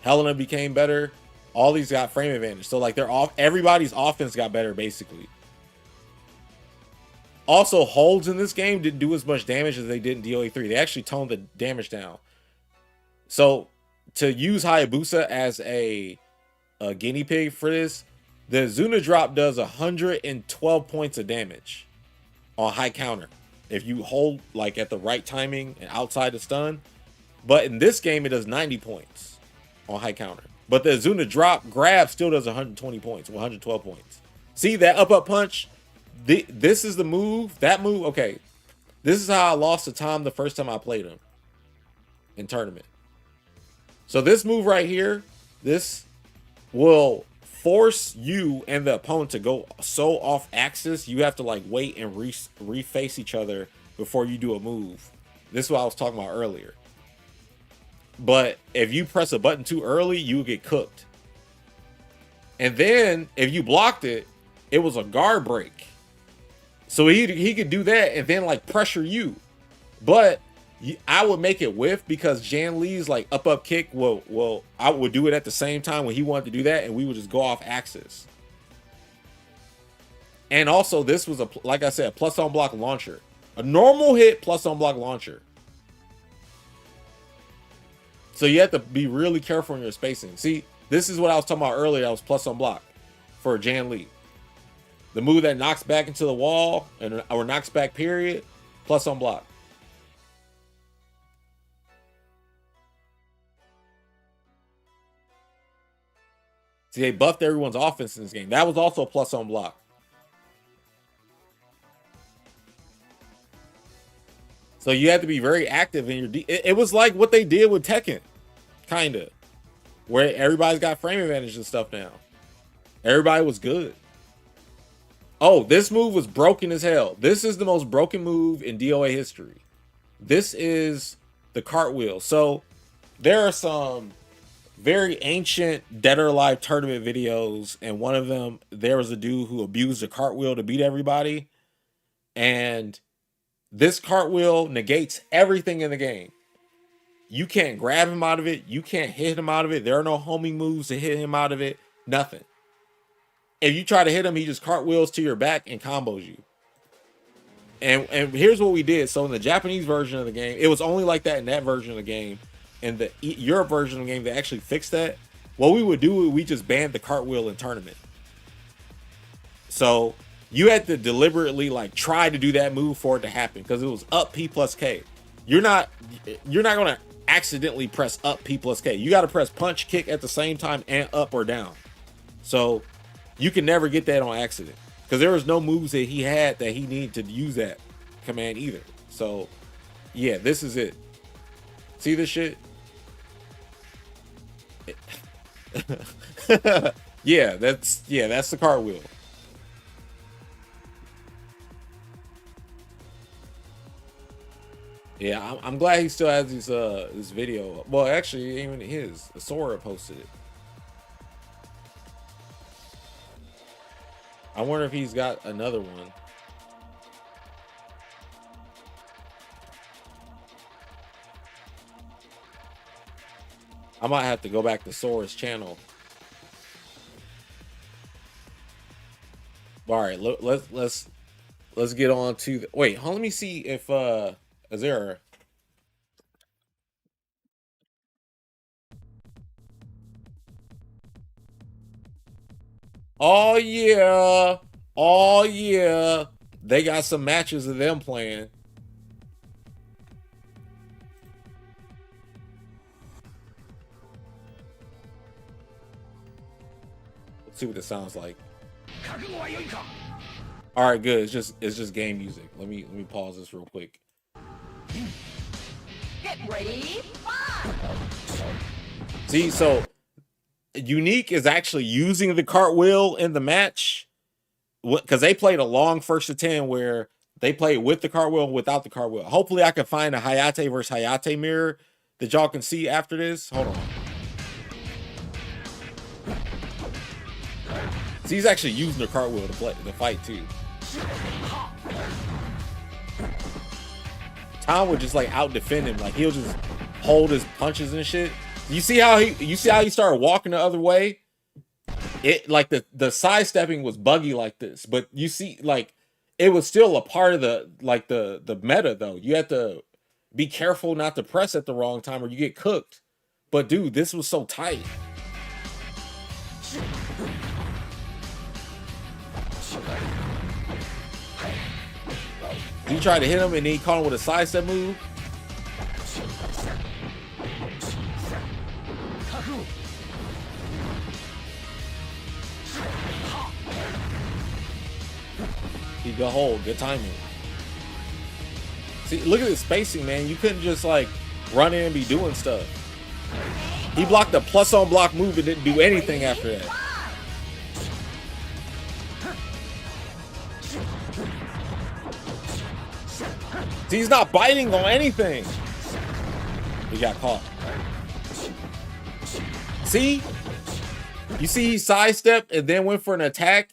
Helena became better. All these got frame advantage. So like they're off. Everybody's offense got better basically. Also, holds in this game didn't do as much damage as they did in DOA 3. They actually toned the damage down. So to use Hayabusa as a guinea pig for this, the Zuna drop does 112 points of damage on high counter if you hold like at the right timing and outside the stun. But in this game, it does 90 points on high counter. But the Zuna drop grab still does 120 points, 112 points. See that up punch? This is the move. That move, okay. This is how I lost to Tom the first time I played him in tournament. So this move right here, this will force you and the opponent to go so off axis, you have to like wait and reface each other before you do a move. This is what I was talking about earlier. But if you press a button too early, you get cooked. And then if you blocked it, it was a guard break. So he could do that and then like pressure you. But I would make it whiff because Jan Lee's like up kick. Well, I would do it at the same time when he wanted to do that, and we would just go off axis. And also, this was like I said, plus on block launcher, a normal hit plus on block launcher. So you have to be really careful in your spacing. See, this is what I was talking about earlier. I was plus on block for a Jan Lee. The move that knocks back into the wall or knocks back period, plus on block. See, they buffed everyone's offense in this game. That was also a plus on block. So you had to be very active in your... It was like what they did with Tekken, kind of. Where everybody's got frame advantage and stuff now. Everybody was good. Oh, this move was broken as hell. This is the most broken move in DOA history. This is the cartwheel. So there are some very ancient Dead or Alive tournament videos, and one of them, there was a dude who abused a cartwheel to beat everybody, and this cartwheel negates everything in the game. You can't grab him out of it. You can't hit him out of it. There are no homing moves to hit him out of it. Nothing. If you try to hit him, he just cartwheels to your back and combos you. And here's what we did. So in the Japanese version of the game, it was only like that in that version of the game. In the Europe version of the game, they actually fixed that. What we would do, we just banned the cartwheel in tournament. So you had to deliberately like try to do that move for it to happen, because it was up P plus K. You're not gonna accidentally press up P plus K. You got to press punch, kick at the same time, and up or down. So you can never get that on accident, because there was no moves that he had that he needed to use that command either. So yeah, this is it. See this shit? yeah, that's the cartwheel. Yeah, I'm glad he still has this video. Well, actually, even his Sora posted it. I wonder if he's got another one. I might have to go back to Sora's channel. All right, let's get on to the, wait. Let me see if is there. Oh yeah, oh yeah. They got some matches of them playing. Let's see what it sounds like. All right, good. It's just game music. Let me pause this real quick. Get ready. See, so Unique is actually using the cartwheel in the match, because they played a long first to 10 where they played with the cartwheel and without the cartwheel. Hopefully I can find a Hayate versus Hayate mirror that y'all can see after this. Hold on. So he's actually using the cartwheel to fight too. Tom would just like out defend him. Like he'll just hold his punches and shit. You see how he started walking the other way? It like the sidestepping was buggy like this, but you see like it was still a part of the like the meta though. You had to be careful not to press at the wrong time or you get cooked. But dude, this was so tight. He tried to hit him and then he caught him with a sidestep move. He got hold, good timing. See, look at the spacing, man. You couldn't just like run in and be doing stuff. He blocked the plus on block move and didn't do anything after that. See, he's not biting on anything. He got caught. See? You see he sidestepped and then went for an attack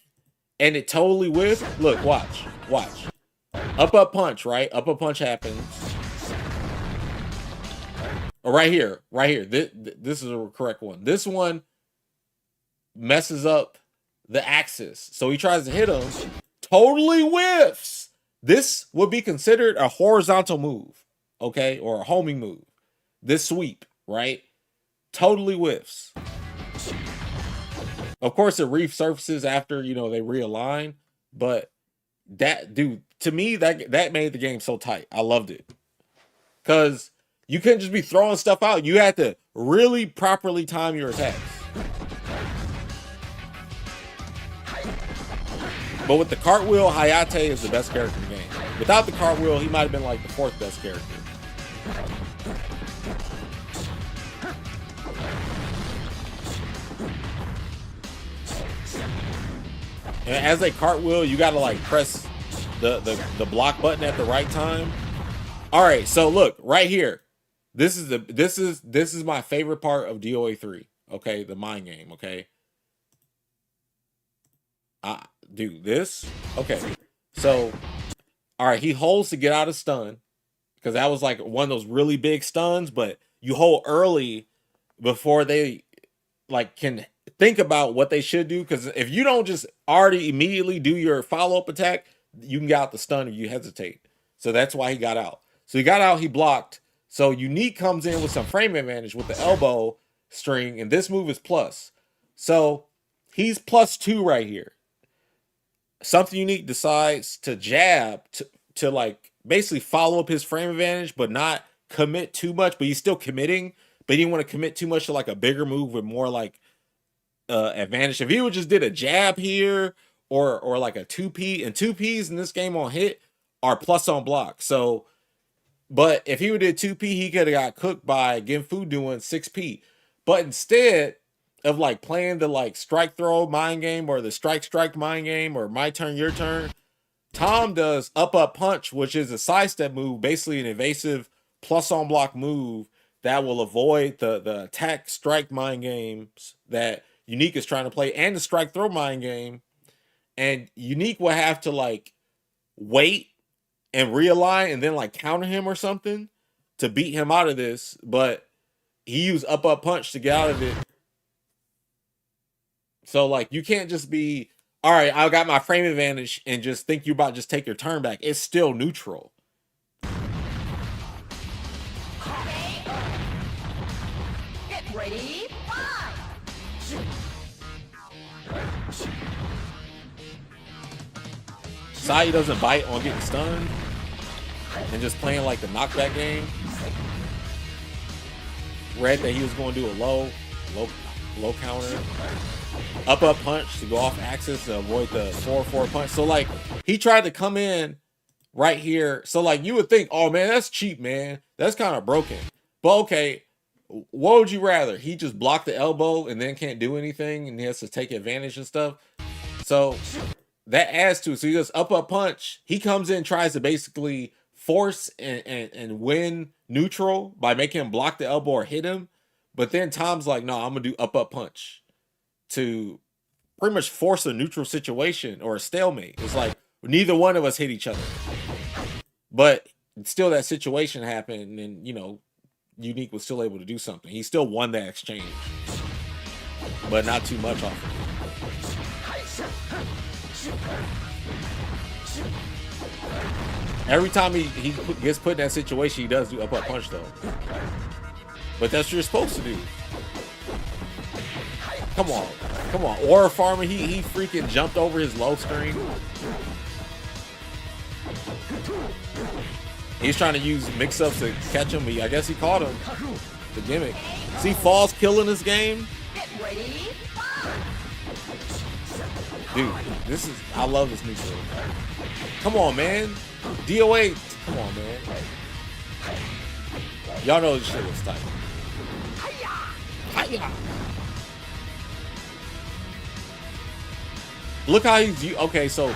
and it totally whiffed? Look, watch. Watch. Up punch, right? Up punch happens. Oh, right here. Right here. This is a correct one. This one messes up the axis. So he tries to hit him. Totally whiffs. This would be considered a horizontal move, okay? Or a homing move. This sweep, right? Totally whiffs. Of course, it resurfaces after they realign, but that dude to me that made the game so tight. I loved it because you couldn't just be throwing stuff out. You had to really properly time your attacks. But with the cartwheel, Hayate is the best character in the game. Without the cartwheel, he might have been like the 4th best character. And as a cartwheel, you gotta like press the block button at the right time. All right, so look right here. This is my favorite part of DOA 3. Okay, the mind game. Okay, I do this. Okay, so all right, he holds to get out of stun because that was like one of those really big stuns, but you hold early before they like can think about what they should do. Because if you don't just already immediately do your follow-up attack, you can get out the stun if you hesitate. So that's why he got out. So he got out, he blocked. So Unique comes in with some frame advantage with the elbow string, and this move is plus. So he's +2 right here. Something Unique decides to jab to like basically follow up his frame advantage, but not commit too much. But he's still committing, but he didn't want to commit too much to like a bigger move with more like advantage. If he would just did a jab here or like a 2P, and 2Ps in this game on hit are plus on block. So, but if he would did 2P, he could have got cooked by Genfu doing 6P. But instead of like playing the like strike throw mind game or the strike mind game or my turn, your turn, Tom does up punch, which is a sidestep move, basically an evasive plus on block move that will avoid the attack strike mind games that Unique is trying to play and the strike throw mind game. And Unique will have to like wait and realign and then like counter him or something to beat him out of this. But he used up punch to get out of it. So like you can't just be, all right, I got my frame advantage and just think you're about to just take your turn back. It's still neutral. Get ready, fight! Sai doesn't bite on getting stunned and just playing like the knockback game. Read that he was going to do a low counter. Up punch to go off axis to avoid the 4-4 punch. So like he tried to come in right here. So like you would think, oh man, that's cheap, man. That's kind of broken. But okay, what would you rather? He just blocked the elbow and then can't do anything and he has to take advantage and stuff. So that adds to it. So he goes up punch. He comes in, tries to basically force and win neutral by making him block the elbow or hit him. But then Tom's like, no, I'm gonna do up punch to pretty much force a neutral situation or a stalemate. It's like neither one of us hit each other. But still that situation happened and Unique was still able to do something. He still won that exchange. But not too much off of it. Every time he gets put in that situation, he does do up punch though. But that's what you're supposed to do. Come on. Aura Farmer, he freaking jumped over his low screen. He's trying to use mix-ups to catch him, but I guess he caught him. The gimmick. See Falls killing this game? Dude, I love this new show. Come on, man. DOA, come on, man. Y'all know this shit was tight. Hiya. Look how he's, okay, so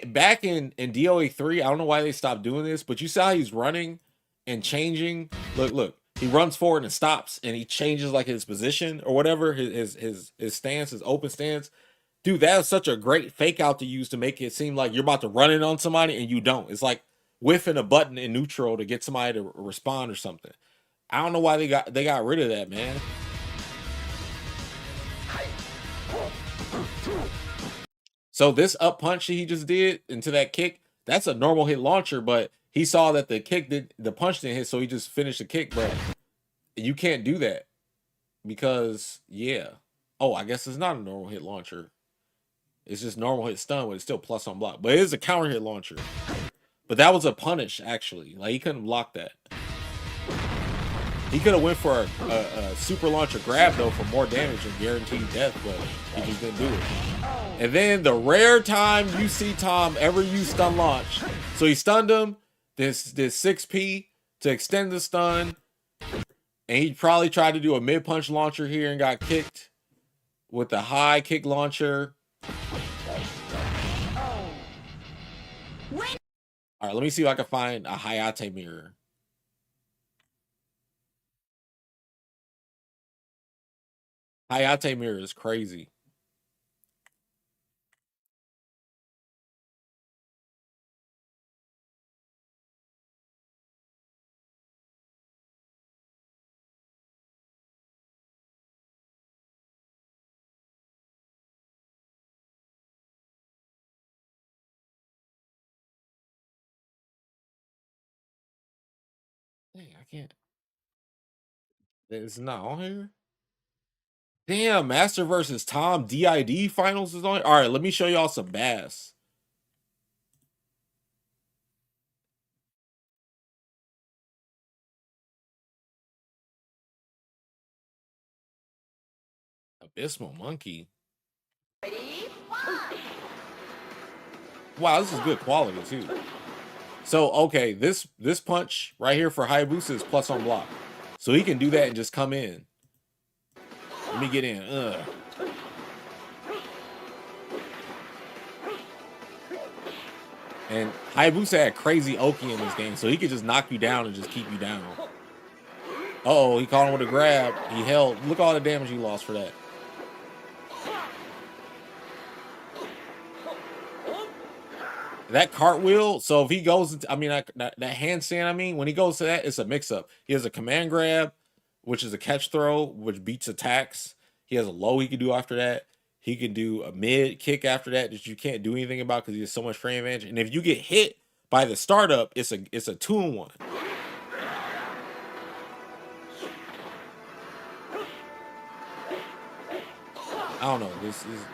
back in DOA 3, I don't know why they stopped doing this, but you saw how he's running and changing. Look, he runs forward and stops and he changes like his position or whatever, his stance, his open stance. Dude, that is such a great fake out to use to make it seem like you're about to run in on somebody and you don't. It's like whiffing a button in neutral to get somebody to respond or something. I don't know why they got rid of that, man. So this up punch he just did into that kick, that's a normal hit launcher, but he saw that the punch didn't hit, so he just finished the kick. But you can't do that because, yeah. Oh, I guess it's not a normal hit launcher. It's just normal hit stun, but it's still plus on block. But it is a counter hit launcher. But that was a punish, actually. Like, he couldn't block that. He could have went for a super launcher grab, though, for more damage and guaranteed death, but he just didn't do it. And then the rare time you see Tom ever use stun launch. So he stunned him, this 6P to extend the stun, and he probably tried to do a mid-punch launcher here and got kicked with the high kick launcher. All right, let me see if I can find a Hayate mirror. Hayate mirror is crazy. Dang, I can't. It's not on here. Damn, Master versus Tom DID finals is on here. All right, let me show y'all some bass. Abysmal Monkey. Ready, fight! Wow, this is good quality too. So okay, this punch right here for Hayabusa is plus on block, so he can do that and just come in. Let me get in. And Hayabusa had crazy Oki in this game, so he could just knock you down and just keep you down. Uh-oh, he caught him with a grab. He held. Look at all the damage he lost for that. That cartwheel, so if he goes, I mean, that handstand, I mean, when he goes to that, it's a mix-up. He has a command grab, which is a catch throw, which beats attacks. He has a low he can do after that. He can do a mid kick after that you can't do anything about because he has so much frame advantage. And if you get hit by the startup, it's a 2-in-1. I don't know.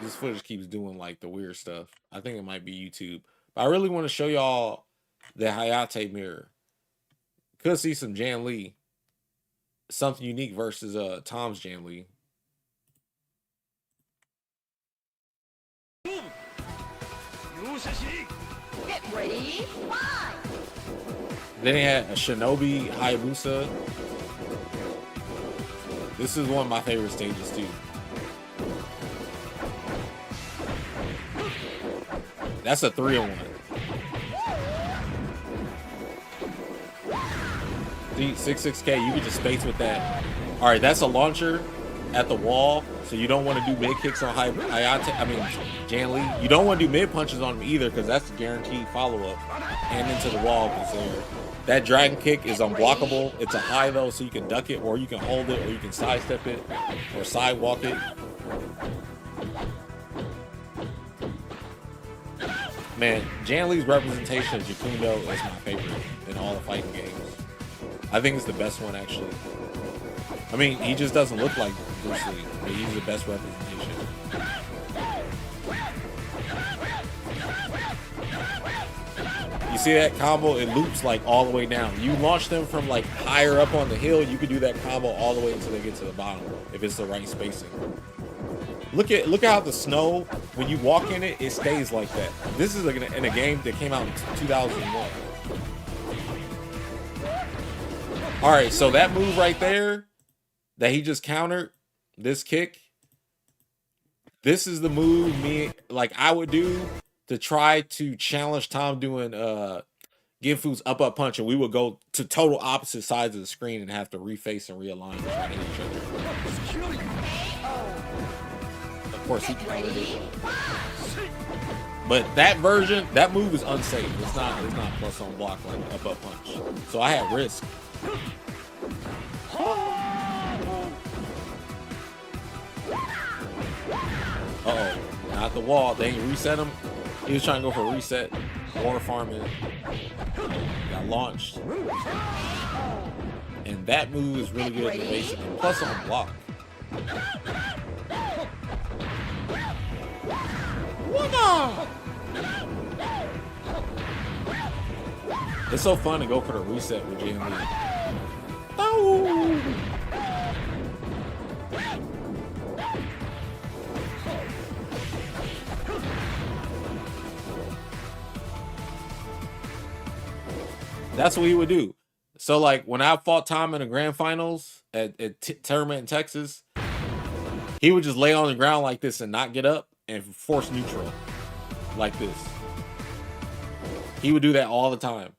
This footage keeps doing like the weird stuff. I think it might be YouTube. But I really want to show y'all the Hayate mirror. Could see some Jan Lee. Something unique versus Tom's Jan Lee. Get ready, fight! Then he had a Shinobi Hayabusa. This is one of my favorite stages too. That's a 3-in-1. See, 6K, you can just space with that. All right, that's a launcher at the wall, so you don't want to do mid kicks on Jan Lee. You don't want to do mid punches on him either, because that's a guaranteed follow-up and into the wall. That dragon kick is unblockable. It's a high though, so you can duck it, or you can hold it, or you can sidestep it, or sidewalk it. Man, Jan Lee's representation of Jakundo is my favorite in all the fighting games. I think it's the best one, actually. I mean, he just doesn't look like Bruce Lee, but he's the best representation. You see that combo? It loops like all the way down. You launch them from like higher up on the hill, you could do that combo all the way until they get to the bottom, if it's the right spacing. Look at how the snow, when you walk in it, it stays like that. This is in a game that came out in 2001. All right, so that move right there that he just countered, this kick, this is the move I would do to try to challenge Tom doing Ginfu's up punch, and we would go to total opposite sides of the screen and have to reface and realign and try to hit each other. Of course, he countered it. But that move is unsafe. It's not plus on block like up punch. So I had risk. Uh-oh. Not the wall. They ain't reset him. He was trying to go for a reset. Or farming. Got launched. And that move is really good in the basic. Plus on block. It's so fun to go for the reset with Jim Lee. Oh. That's what he would do. So like when I fought Tom in the grand finals at tournament in Texas, he would just lay on the ground like this and not get up and force neutral like this. He would do that all the time.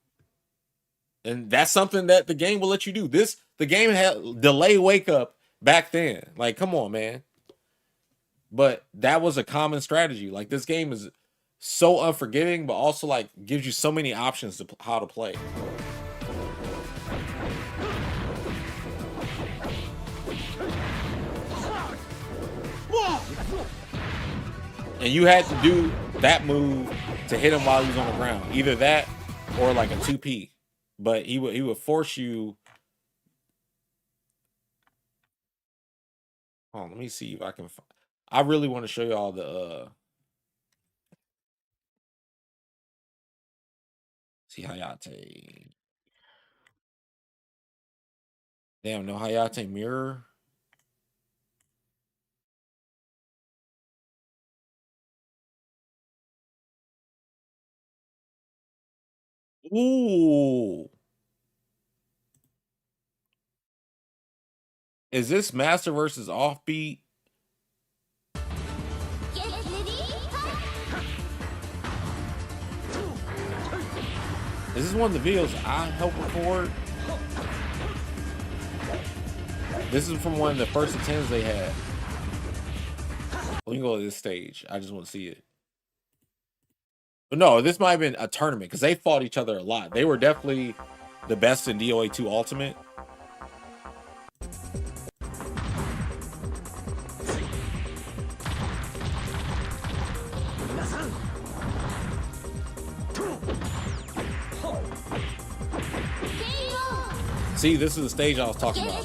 And that's something that the game will let you do. The game had delay wake up back then. Like, come on, man. But that was a common strategy. Like, this game is so unforgiving, but also like gives you so many options to how to play. And you had to do that move to hit him while he was on the ground. Either that or like a 2P. But he would force you. Oh, let me see if I can. I really want to show you all the. See Hayate. Damn, no Hayate mirror. Ooh. Is this Master versus Offbeat? Is this one of the videos I helped record? This is from one of the first attempts they had. Let me go to this stage. I just want to see it. But no, this might have been a tournament because they fought each other a lot. They were definitely the best in DOA 2 Ultimate. See, this is the stage I was talking about.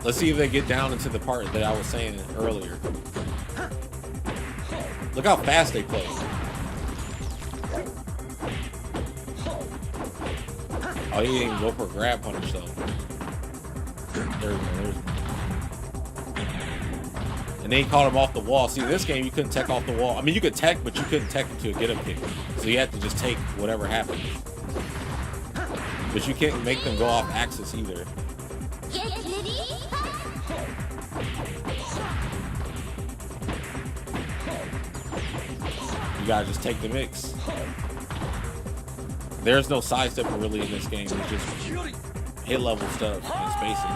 Let's see if they get down into the part that I was saying earlier. Look how fast they play. Oh, he didn't even go for a grab punish though. There we go. And then he caught him off the wall. See, this game you couldn't tech off the wall. I mean, you could tech, but you couldn't tech into a get him kick. So you had to just take whatever happens. But you can't make them go off axis either. You gotta just take the mix. There's no sidestepping really in this game. It's just hit level stuff and spacing.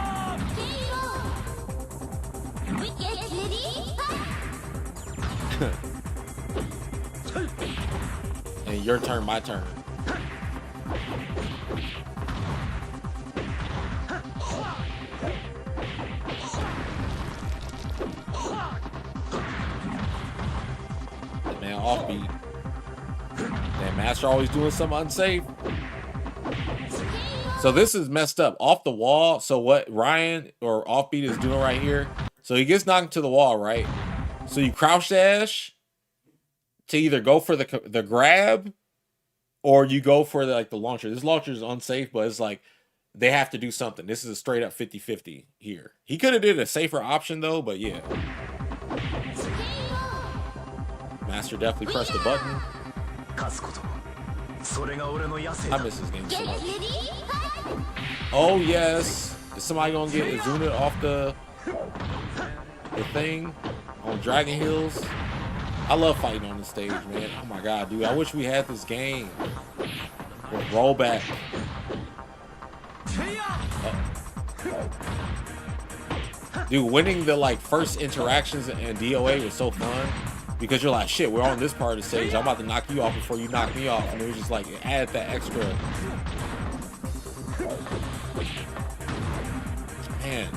And your turn, my turn. Man, Offbeat. Man, Master always doing something unsafe. So this is messed up. Off the wall. So what Ryan or Offbeat is doing right here. So he gets knocked to the wall, right? So you crouch dash to either go for the grab or you go for the launcher. This launcher is unsafe, but it's like they have to do something. This is a straight up 50-50 here. He could have did a safer option though, but yeah. Master definitely pressed the button. I miss this game so much. Oh yes. Is somebody gonna get Izuna off the thing on Dragon Hills? I love fighting on this stage, man. Oh my god, dude. I wish we had this game. With rollback. Dude, winning the first interactions in DOA was so fun. Because you're like, shit, we're on this part of the stage. I'm about to knock you off before you knock me off. And it was just like, it added that extra. Man.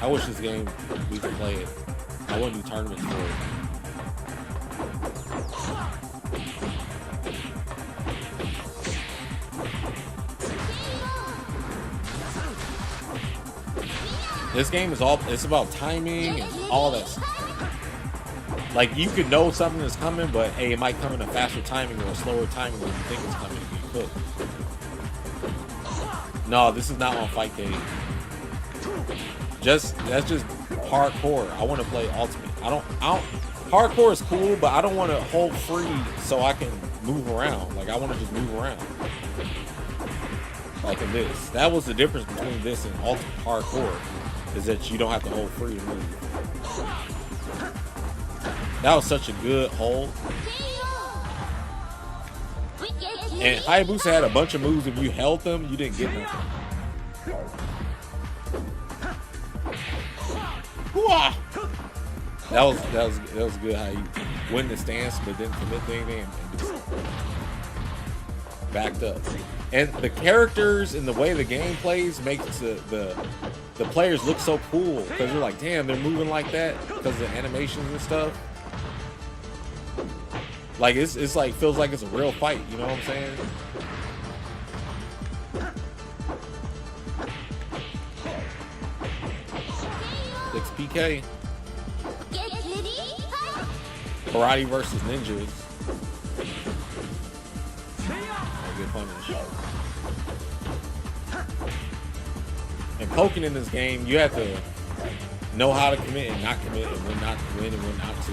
I wish this game, we could play it. I wouldn't do tournaments for it. This game is it's about timing and all that stuff. Like you could know something is coming, but hey, it might come in a faster timing or a slower timing than you think it's coming. You could. No, this is not on Fight Cage. That's just hardcore. I want to play Ultimate. I don't. Hardcore is cool, but I don't want to hold free so I can move around. Like I want to just move around. Like in this. That was the difference between this and Ultimate Hardcore, is that you don't have to hold free to move. That was such a good hold. And Hayabusa had a bunch of moves. If you held them, you didn't get nothing. That was good how you win the stance, but didn't commit anything and just backed up. And the characters and the way the game plays makes the players look so cool because you're like, damn, they're moving like that because of the animations and stuff. Like it's like feels like it's a real fight. You know what I'm saying? PK. Karate versus ninjas. Good punish. And poking in this game, you have to know how to commit and not commit, and when not to win and when not to.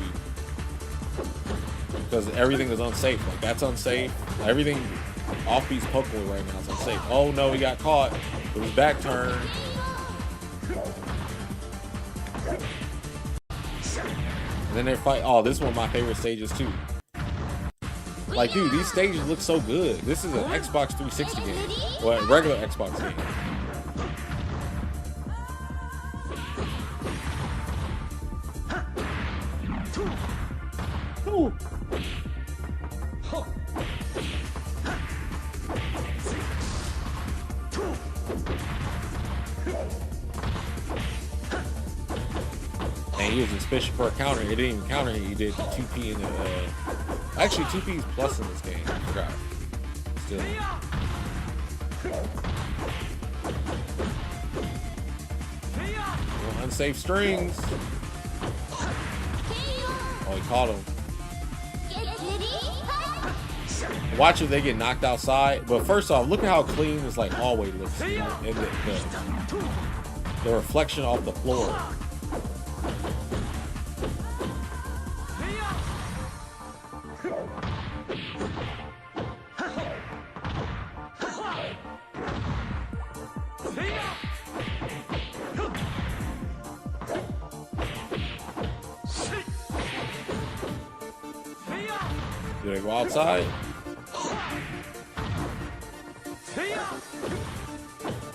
Because everything is unsafe. Like that's unsafe. Everything off beat's poking right now is unsafe. Oh no, he got caught. It was back turn. And then they fight. Oh, this is one of my favorite stages too. Like, dude, these stages look so good. This is an Xbox 360 game. Well, a regular Xbox game. Ooh. And he was suspicious for a counter. He didn't even counter. He did 2P in the. Actually, 2P is plus in this game. I forgot. Still. Well, unsafe strings. Oh, he caught him. Watch if they get knocked outside. But first off, look at how clean this like hallway looks. And the reflection off the floor. Do they go outside?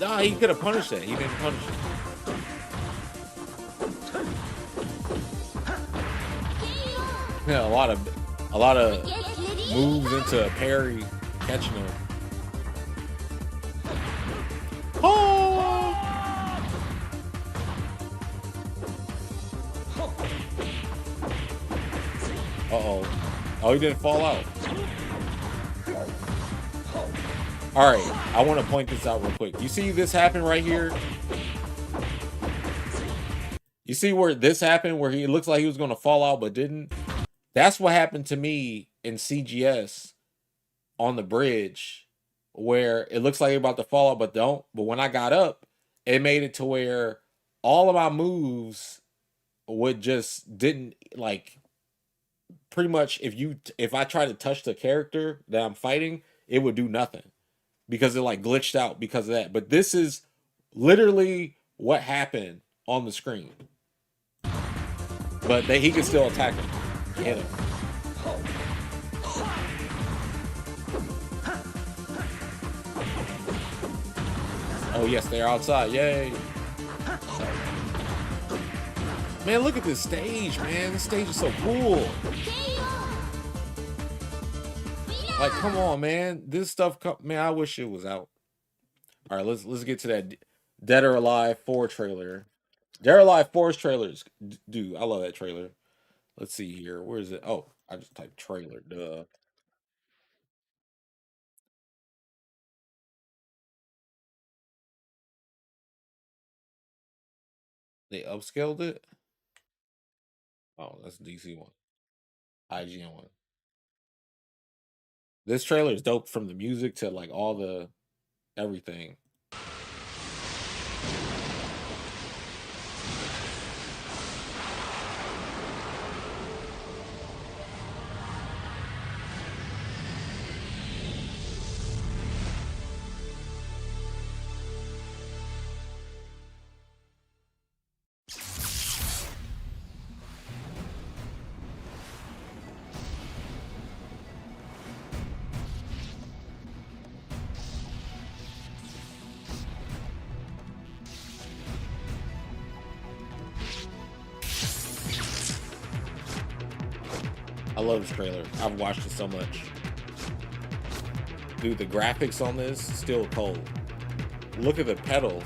Nah, he could have punished that. He didn't punish it. Yeah, a lot of moves into a parry, catching him. Oh! Uh-oh. Oh, he didn't fall out. All right, I want to point this out real quick. You see this happen right here? You see where this happened, where he looks like he was going to fall out but didn't? That's what happened to me in CGS on the bridge, where it looks like you're about to fall out but don't. But when I got up, it made it to where all of my moves would just didn't like. Pretty much, if I try to touch the character that I'm fighting, it would do nothing because it like glitched out because of that. But this is literally what happened on the screen. But he can still attack him, hit him. Oh yes, they're outside. Yay! Man, look at this stage, man. This stage is so cool. Like, come on, man. This stuff, man. I wish it was out. All right, let's get to that Dead or Alive 4 trailer. Dead or Alive 4's trailers, dude. I love that trailer. Let's see here. Where is it? Oh, I just typed trailer. Duh. They upscaled it. Oh, that's DC one. IGN one. This trailer is dope from the music to like all the everything. I love this trailer. I've watched it so much. Dude, the graphics on this still cold. Look at the pedals.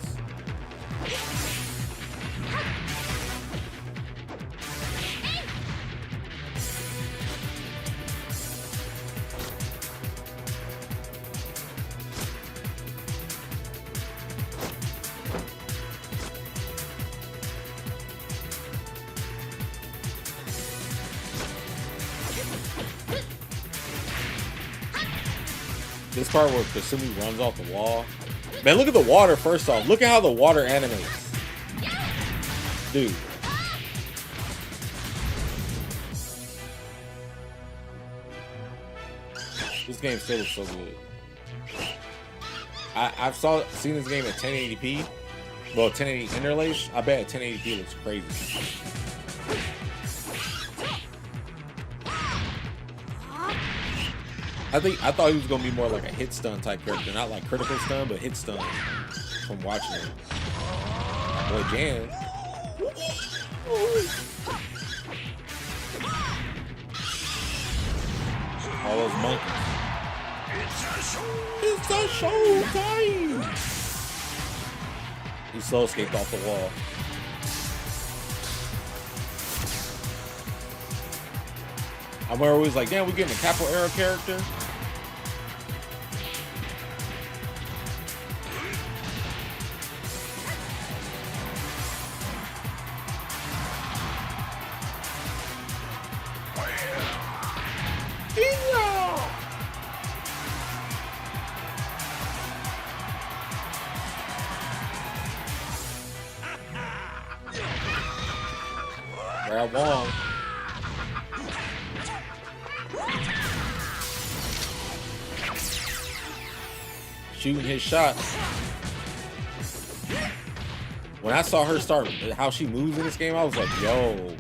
This part where Kasumi runs off the wall. Man, look at the water first off. Look at how the water animates. Dude. This game still looks so good. I've seen this game at 1080p. Well, 1080 interlace. I bet at 1080p looks crazy. I thought he was gonna be more like a hit stun type character, not like critical stun, but hit stun from watching it. Boy, Jan. All those monkeys. It's a show time! He slow escaped off the wall. I remember always like, damn, we getting a Capo Era character. Grab Wong. Shooting his shots. When I saw her start, how she moves in this game, I was like, yo.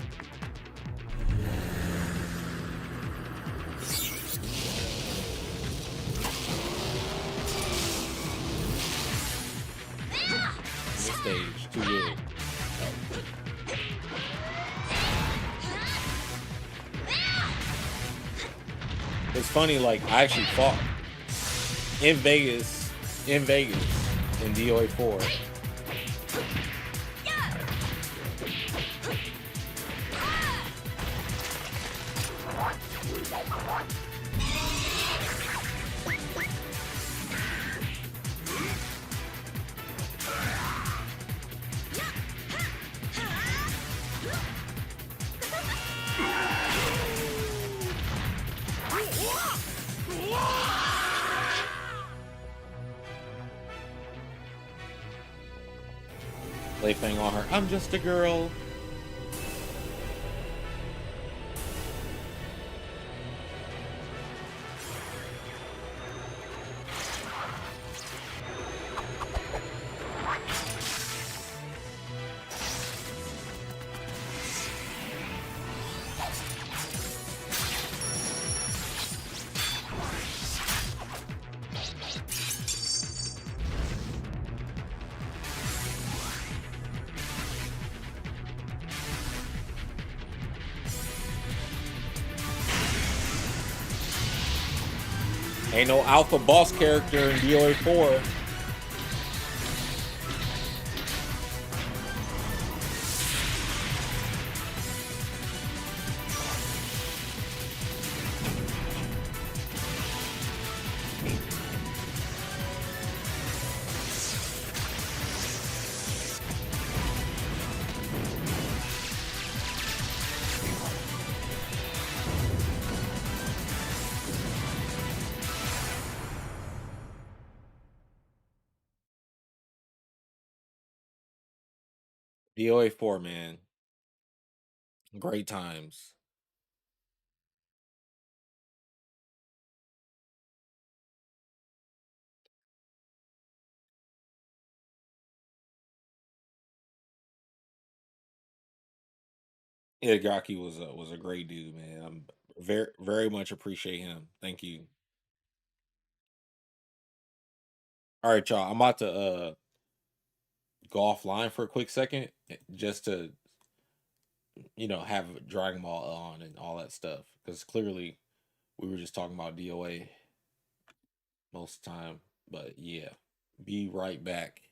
This stage, too good. It's funny, like, I actually fought in Vegas in DOA 4. Playing on her, I'm just a girl. Ain't no alpha boss character in DOA 4. DOA 4, man. Great times. Itagaki was a great dude, man. I'm very much appreciate him. Thank you. All right, y'all. I'm about to go offline for a quick second just to have Dragon Ball on and all that stuff because clearly we were just talking about DOA most of the time. But yeah, be right back.